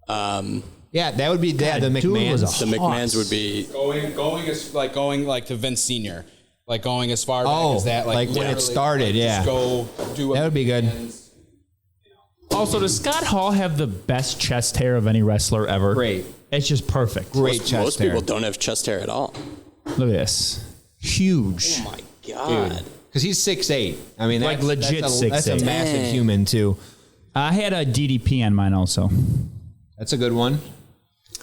Yeah, that would be the McMahons. The McMahons would be going to Vince Sr. Like going as far back as that. Like when it started, just go do that would be good. Also, does Scott Hall have the best chest hair of any wrestler ever? Great. It's just perfect. Great chest hair. Most people don't have chest hair at all. Look at this. Huge. Oh my God. Because he's 6'8". I mean, like legit 6'8". That's a massive human too. I had a DDP on mine also. That's a good one.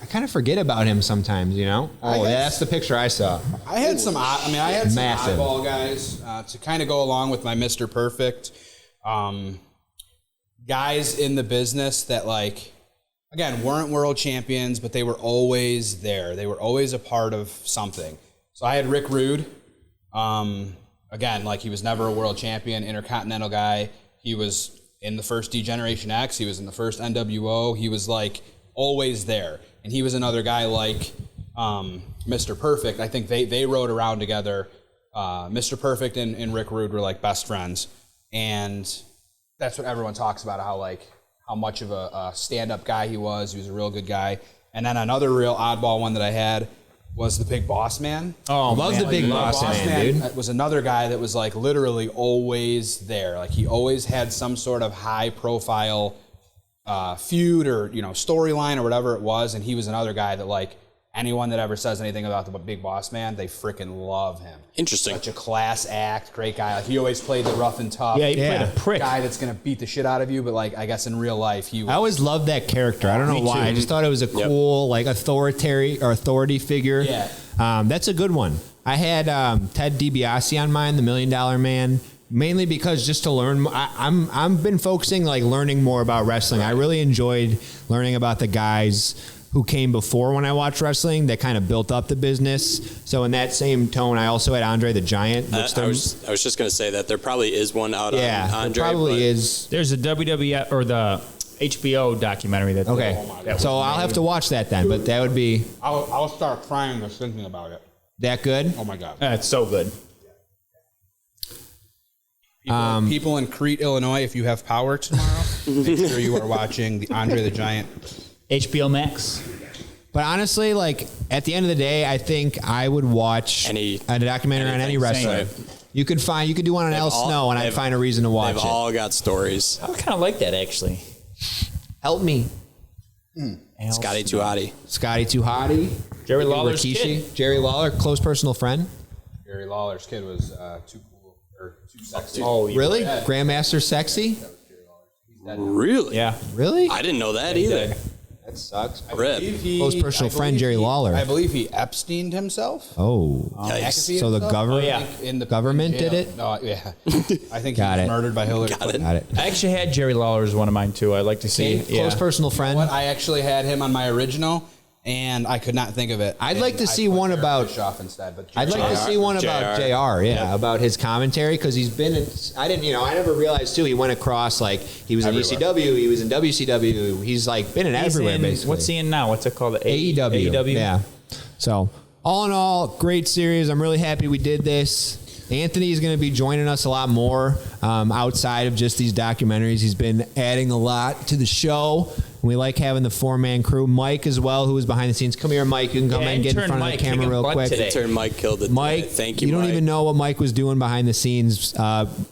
I kind of forget about him sometimes, you know? Oh, yeah, that's the picture I saw. I had some Massive. oddball guys to kind of go along with my Mr. Perfect. Guys in the business that, like, again, weren't world champions, but they were always there. They were always a part of something. So I had Rick Rude. Again, like, he was never a world champion, intercontinental guy. He was in the first D-Generation X. He was in the first NWO. He was, like, always there. And he was another guy like Mr. Perfect. I think they rode around together. Mr. Perfect and Rick Rude were, like, best friends. And that's what everyone talks about, how much of a stand-up guy he was. He was a real good guy. And then another real oddball one that I had was the Big Boss Man. Oh, I love the Big Boss Man, dude. Was another guy that was, like, literally always there. Like, he always had some sort of high-profile feud or, you know, storyline or whatever it was. And he was another guy that, like, anyone that ever says anything about the Big Boss Man, they freaking love him. Interesting. Such a class act, great guy. Like, he always played the rough and tough. Yeah, he played a prick. Guy that's gonna beat the shit out of you, but, like, I guess in real life he was. I always loved that character. I don't know why. I just thought it was a cool, like, authority figure. Yeah. That's a good one. I had Ted DiBiase on mine, the $1 Million Man. Mainly because just to learn, I've been focusing, like, learning more about wrestling. I really enjoyed learning about the guys who came before when I watched wrestling that kind of built up the business. So in that same tone, I also had Andre the Giant. I was just going to say that there probably is one out on Andre. There probably is. There's a WWE or the HBO documentary that. Okay, so I'll have to watch that then. But that would be. I'll start crying just thinking about it. That good? Oh my God, it's so good. People in Crete, Illinois, if you have power tomorrow, make sure you are watching the Andre the Giant. HBO Max. But honestly, like, at the end of the day, I think I would watch a documentary on any wrestler. You could do one on El Snow, and I'd find a reason to watch it. They've all got stories. I kind of like that, actually. Help me. Scotty Too Hottie. Jerry Lawler's kid. Jerry Lawler, close personal friend. Jerry Lawler's kid was too cool or too sexy. Oh, really? Yeah. Grandmaster Sexy? Really? Yeah. Really? I didn't know that either. That sucks. Close personal friend Jerry Lawler. I believe he Epsteined himself. Oh. So the government, government did it? No, yeah. I think he was murdered by Hillary Clinton. Got it. I actually had Jerry Lawler as one of mine too. I'd like to see. Close personal friend. You know what? I actually had him on my original, and I could not think of it. I'd like to see one about Bischoff instead, but I'd like to see one about JR, about his commentary, because he's been in, I never realized too, he went across, like, he was in ECW, he was in WCW, he's like been in everywhere basically. What's he in now? What's it called? AEW. Yeah. So all in all, great series. I'm really happy we did this. Anthony is going to be joining us a lot more outside of just these documentaries. He's been adding a lot to the show. We like having the 4-man crew. Mike as well, who was behind the scenes. Come here, Mike. You can come and get in front of the camera real quick. Intern Mike killed it. Mike, thank you. You don't Mike. even know what Mike was doing behind the scenes.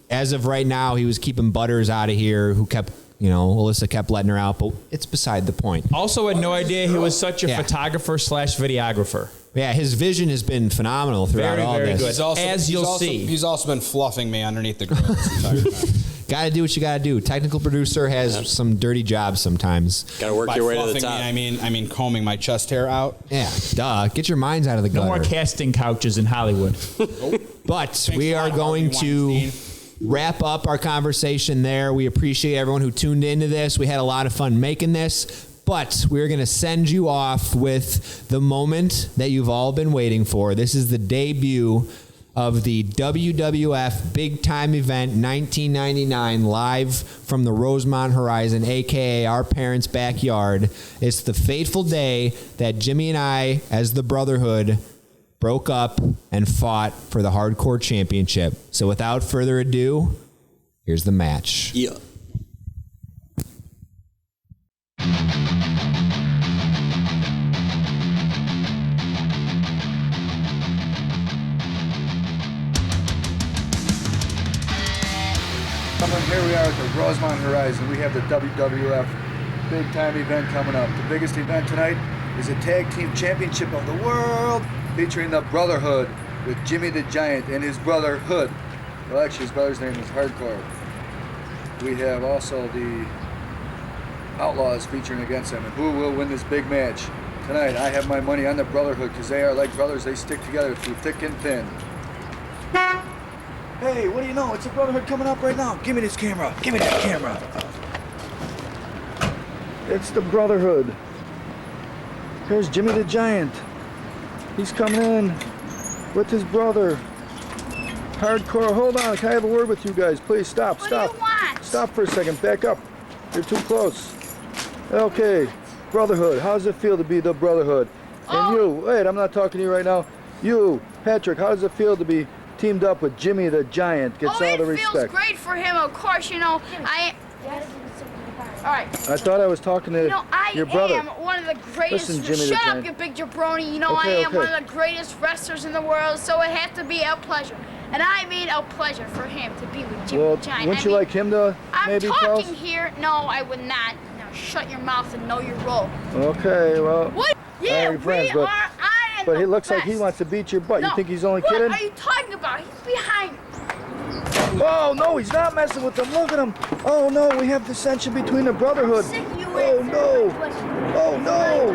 As of right now, he was keeping Butters out of here, who kept, Alyssa kept letting her out, but it's beside the point. Also had no idea he was such a photographer / videographer. Yeah, his vision has been phenomenal throughout all very this. good. As you'll see. He's also been fluffing me underneath the grill this entire time. Got to do what you got to do. Technical producer has some dirty jobs sometimes. Got to work By your way to the fluffing top. me, I mean combing my chest hair out. Yeah, duh. Get your minds out of the gutter. No more casting couches in Hollywood. But we are going to wrap up our conversation there. We appreciate everyone who tuned into this. We had a lot of fun making this. But we're going to send you off with the moment that you've all been waiting for. This is the debut of the WWF Big Time Event 1999 live from the Rosemont Horizon, a.k.a. our parents' backyard. It's the fateful day that Jimmy and I, as the Brotherhood, broke up and fought for the Hardcore Championship. So without further ado, here's the match. Yeah. Here we are at the Rosemont Horizon. We have the WWF Big Time event coming up. The biggest event tonight is a Tag Team Championship of the World featuring the Brotherhood with Jimmy the Giant and his brother Hood. Well, actually, his brother's name is Hardcore. We have also the Outlaws featuring against them. And who will win this big match? Tonight, I have my money on the Brotherhood because they are like brothers. They stick together through thick and thin. Hey, what do you know? It's the Brotherhood coming up right now. Give me this camera. Give me that camera. It's the Brotherhood. Here's Jimmy the Giant. He's coming in with his brother. Hardcore. Hold on. Can I have a word with you guys? Please stop. Stop. What do you want? Stop for a second. Back up. You're too close. Okay. Brotherhood. How does it feel to be the Brotherhood? And you. Wait, I'm not talking to you right now. You, Patrick. How does it feel to be teamed up with Jimmy the Giant? Gets all the respect. It feels great for him, of course. All right. I thought I was talking to your brother. I am one of the greatest. Listen, Jimmy the Shut up, Giant. you big jabroni. I Okay, am one of the greatest wrestlers in the world, so it had to be a pleasure. And I mean a pleasure for him to be with Jimmy the Giant. Wouldn't you like him to maybe I'm close? talking here. No, I would not. Now shut your mouth and know your role. Okay, well. What? Yeah, all right, friends, we are. I am but the he looks best. like he wants to beat your butt. No. You think he's only what kidding? What are you talking about? He's behind. Oh, no, he's not messing with them. Look at him. Oh, no, we have dissension between the Brotherhood. Oh, no. Oh, no.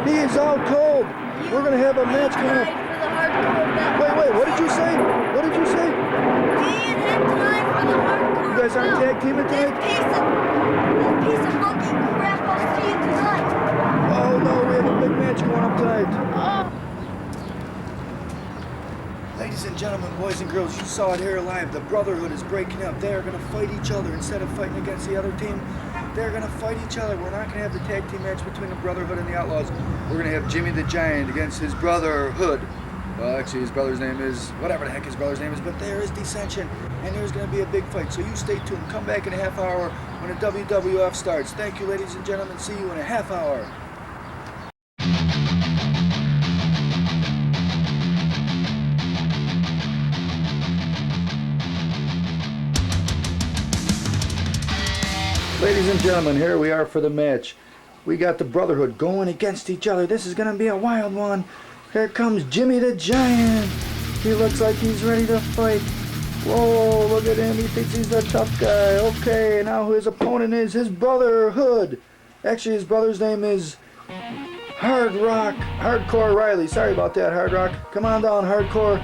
He is out cold. We're going to have a match coming up. Wait, what did you say? What did you say? You guys aren't tag teaming tonight? Oh, no, we have a big match going up tonight. Ladies and gentlemen, boys and girls, you saw it here live. The Brotherhood is breaking up. They are going to fight each other. Instead of fighting against the other team, they're going to fight each other. We're not going to have the tag team match between the Brotherhood and the Outlaws. We're going to have Jimmy the Giant against his brother Hood. Well, actually, his brother's name is whatever the heck his brother's name is, but there is dissension, and there's going to be a big fight. So you stay tuned. Come back in a half hour when the WWF starts. Thank you, ladies and gentlemen. See you in a half hour. Ladies and gentlemen, here we are for the match. We got the Brotherhood going against each other. This is going to be a wild one. Here comes Jimmy the Giant. He looks like he's ready to fight. Whoa, look at him. He thinks he's the tough guy. Okay, now his opponent is his brother, Hood. Actually, his brother's name is Hardcore Riley. Sorry about that, Hard Rock. Come on down, Hardcore.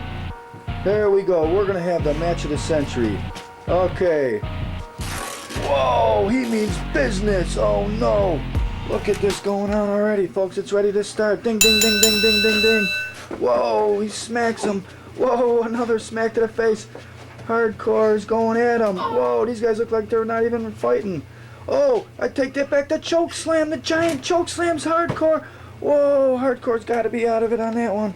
There we go. We're going to have the match of the century. Okay. Whoa, he means business. Oh, no. Look at this going on already, folks. It's ready to start. Ding, ding, ding, ding, ding, ding, ding. Whoa, he smacks him. Whoa, another smack to the face. Hardcore is going at him. Whoa, these guys look like they're not even fighting. Oh, I take that back. The choke slam. The Giant choke slams Hardcore. Whoa, Hardcore's got to be out of it on that one.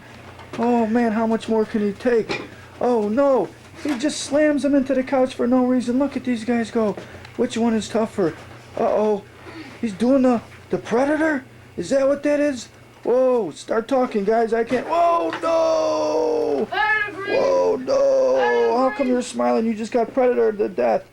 Oh, man, how much more can he take? Oh, no. He just slams him into the couch for no reason. Look at these guys go. Which one is tougher? Uh-oh. He's doing the Predator? Is that what that is? Whoa, start talking, guys. I can't. Whoa, no! Whoa, no! How come you're smiling? You just got Predator to death.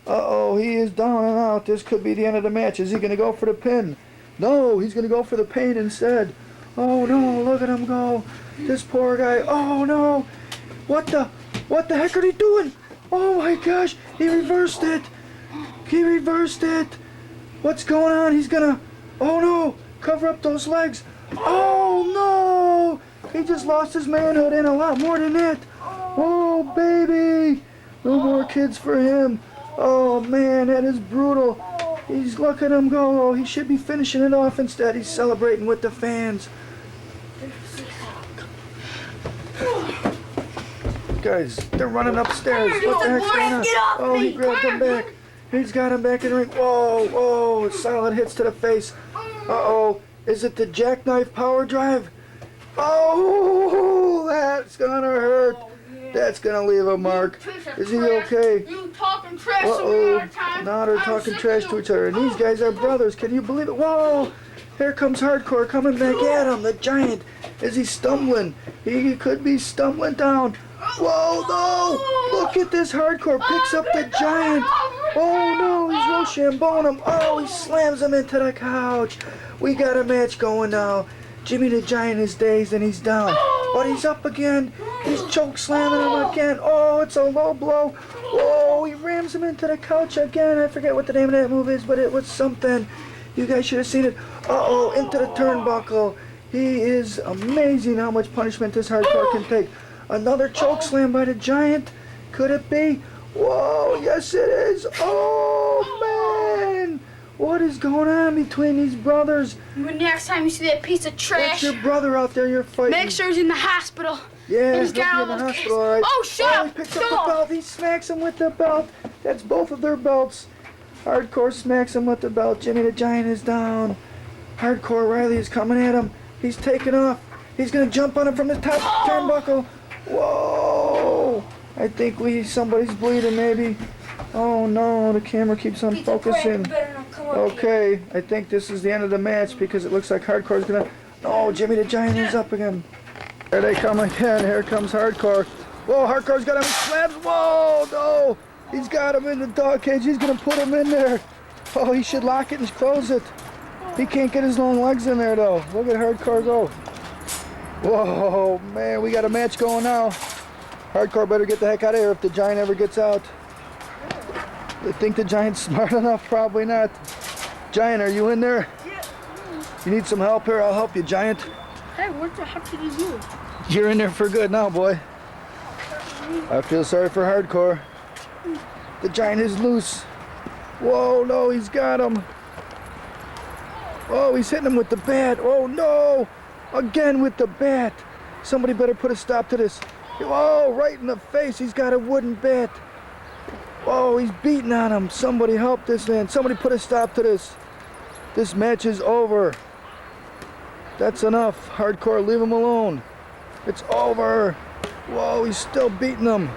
Uh-oh, he is down and out. This could be the end of the match. Is he going to go for the pin? No, he's going to go for the pain instead. Oh, no, look at him go. This poor guy. Oh, no. What the heck are they doing? Oh, my gosh. He reversed it. He reversed it. What's going on? He's going to... Oh, no. Cover up those legs. Oh, no. He just lost his manhood and a lot more than that. Oh, baby. No more kids for him. Oh, man, that is brutal. He's look at him go. Oh, he should be finishing it off instead. He's celebrating with the fans. Guys, they're running upstairs. What the heck's going on? Oh, he grabbed him back. He's got him back in the ring. Whoa, whoa, solid hits to the face. Uh-oh. Is it the jackknife power drive? Oh, that's gonna hurt. That's gonna leave a mark. Is he okay? You talking trash Uh-oh. to me all the time. Now they're talking trash to each other. And these guys are brothers. Can you believe it? Whoa! Here comes Hardcore coming back at him. The Giant. Is he stumbling? He could be stumbling down. Whoa, no! Look at this. Hardcore picks up the Giant. Oh, no. He's Rochambeauing him. Oh, he slams him into the couch. We got a match going now. Jimmy the Giant is dazed and he's down. But he's up again. He's choke slamming him again. Oh, it's a low blow. Whoa, he rams him into the couch again. I forget what the name of that move is, but it was something. You guys should have seen it. Uh-oh, into the turnbuckle. He is amazing how much punishment this Hardcore can take. Another choke slam by the Giant. Could it be? Whoa, yes it is. Oh, man. What is going on between these brothers? When next time you see that piece of trash, that's your brother out there you're fighting. make sure he's in the hospital. Yeah, he's he'll be got in the all those hospital, all right. Oh, shut up! He picks up the belt. He smacks him with the belt. That's both of their belts. Hardcore smacks him with the belt. Jimmy the Giant is down. Hardcore Riley is coming at him. He's taking off. He's going to jump on him from the top turnbuckle. Whoa! I think somebody's bleeding, maybe. Oh, no, the camera keeps on focusing. Okay, I think this is the end of the match because it looks like Hardcore's going to... Oh, Jimmy the Giant is up again. There they come again. Here comes Hardcore. Whoa, Hardcore's got him in slabs. Whoa, no. He's got him in the dog cage. He's going to put him in there. Oh, he should lock it and close it. He can't get his long legs in there, though. Look at Hardcore go. Whoa, man, we got a match going now. Hardcore better get the heck out of here if the Giant ever gets out. They think the Giant's smart enough? Probably not. Giant, are you in there? You need some help here? I'll help you, Giant. Hey, what the heck did you do? You're in there for good now, boy. I feel sorry for Hardcore. The Giant is loose. Whoa, no, he's got him. Oh, he's hitting him with the bat. Oh, no. Again with the bat. Somebody better put a stop to this. Whoa, right in the face. He's got a wooden bat. Whoa, he's beating on him. Somebody help this man. Somebody put a stop to this. This match is over. That's enough. Hardcore, leave him alone. It's over. Whoa, he's still beating him.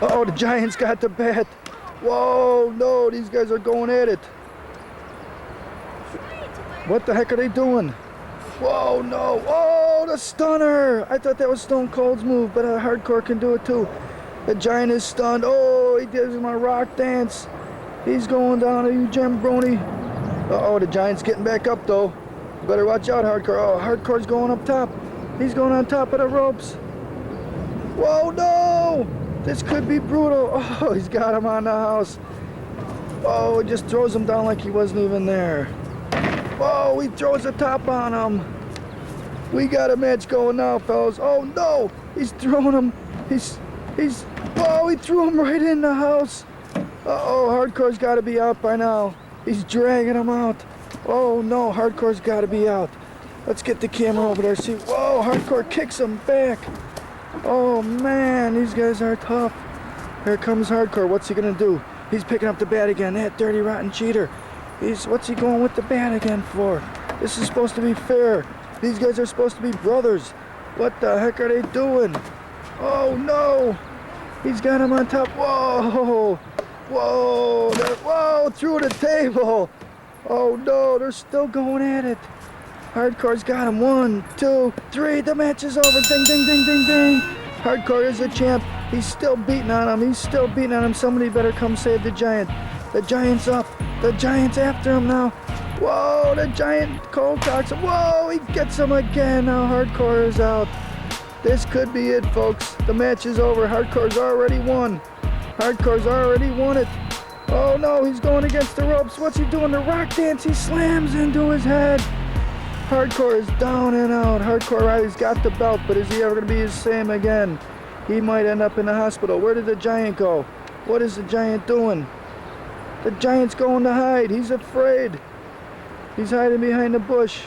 Uh-oh, the Giant's got the bat. Whoa, no, these guys are going at it. What the heck are they doing? Whoa, no. Oh, the stunner. I thought that was Stone Cold's move, but Hardcore can do it too. The Giant is stunned. Oh, he gives him a rock dance. He's going down. Are you Jambroni? Uh-oh, the Giant's getting back up, though. You better watch out, Hardcore. Oh, Hardcore's going up top. He's going on top of the ropes. Whoa, no! This could be brutal. Oh, he's got him on the house. Oh, he just throws him down like he wasn't even there. Whoa, he throws the top on him. We got a match going now, fellas. Oh, no! He's throwing him. Whoa, he threw him right in the house. Uh-oh, Hardcore's got to be out by now. He's dragging him out. Oh, no, Hardcore's got to be out. Let's get the camera over there. See, whoa, Hardcore kicks him back. Oh, man, these guys are tough. Here comes Hardcore. What's he going to do? He's picking up the bat again. That dirty, rotten cheater. What's he going with the bat again for? This is supposed to be fair. These guys are supposed to be brothers. What the heck are they doing? Oh, no. He's got him on top. Whoa. Whoa. Whoa, Oh, through the table. Oh no, they're still going at it. Hardcore's got him. 1, 2, 3. The match is over. Ding, ding, ding, ding, ding. Hardcore is the champ. He's still beating on him. He's still beating on him. Somebody better come save the Giant. The Giant's up. The Giant's after him now. Whoa, the Giant cold cocks him. Whoa, he gets him again. Now Hardcore is out. This could be it, folks. The match is over. Hardcore's already won. Hardcore's already won it. Oh no, he's going against the ropes. What's he doing? The rock dance. He slams into his head. Hardcore is down and out. Hardcore Riley's got the belt, but is he ever going to be the same again? He might end up in the hospital. Where did the Giant go? What is the Giant doing? The Giant's going to hide. He's afraid. He's hiding behind the bush.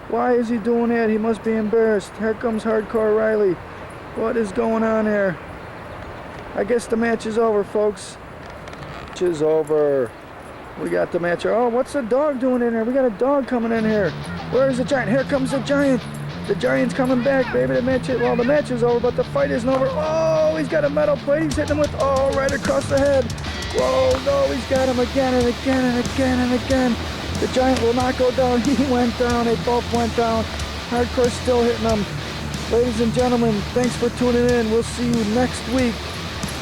Why is he doing that? He must be embarrassed. Here comes Hardcore Riley. What is going on here? I guess the match is over, folks. Match is over. We got the match. Oh, what's the dog doing in here? We got a dog coming in here. Where's the Giant? Here comes the Giant. The Giant's coming back, baby. The match is over, but the fight isn't over. Oh, he's got a metal plate. He's hitting him with, right across the head. Whoa, no, he's got him again and again and again and again. The Giant will not go down. He went down. They both went down. Hardcore's still hitting them. Ladies and gentlemen, thanks for tuning in. We'll see you next week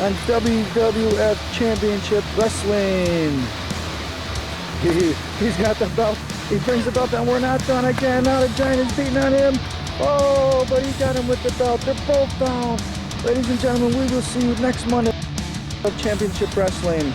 on WWF Championship Wrestling. He's got the belt. He brings the belt down. We're not done again. Now the Giant is beating on him. Oh, but he got him with the belt. They're both down. Ladies and gentlemen, we will see you next Monday of Championship Wrestling.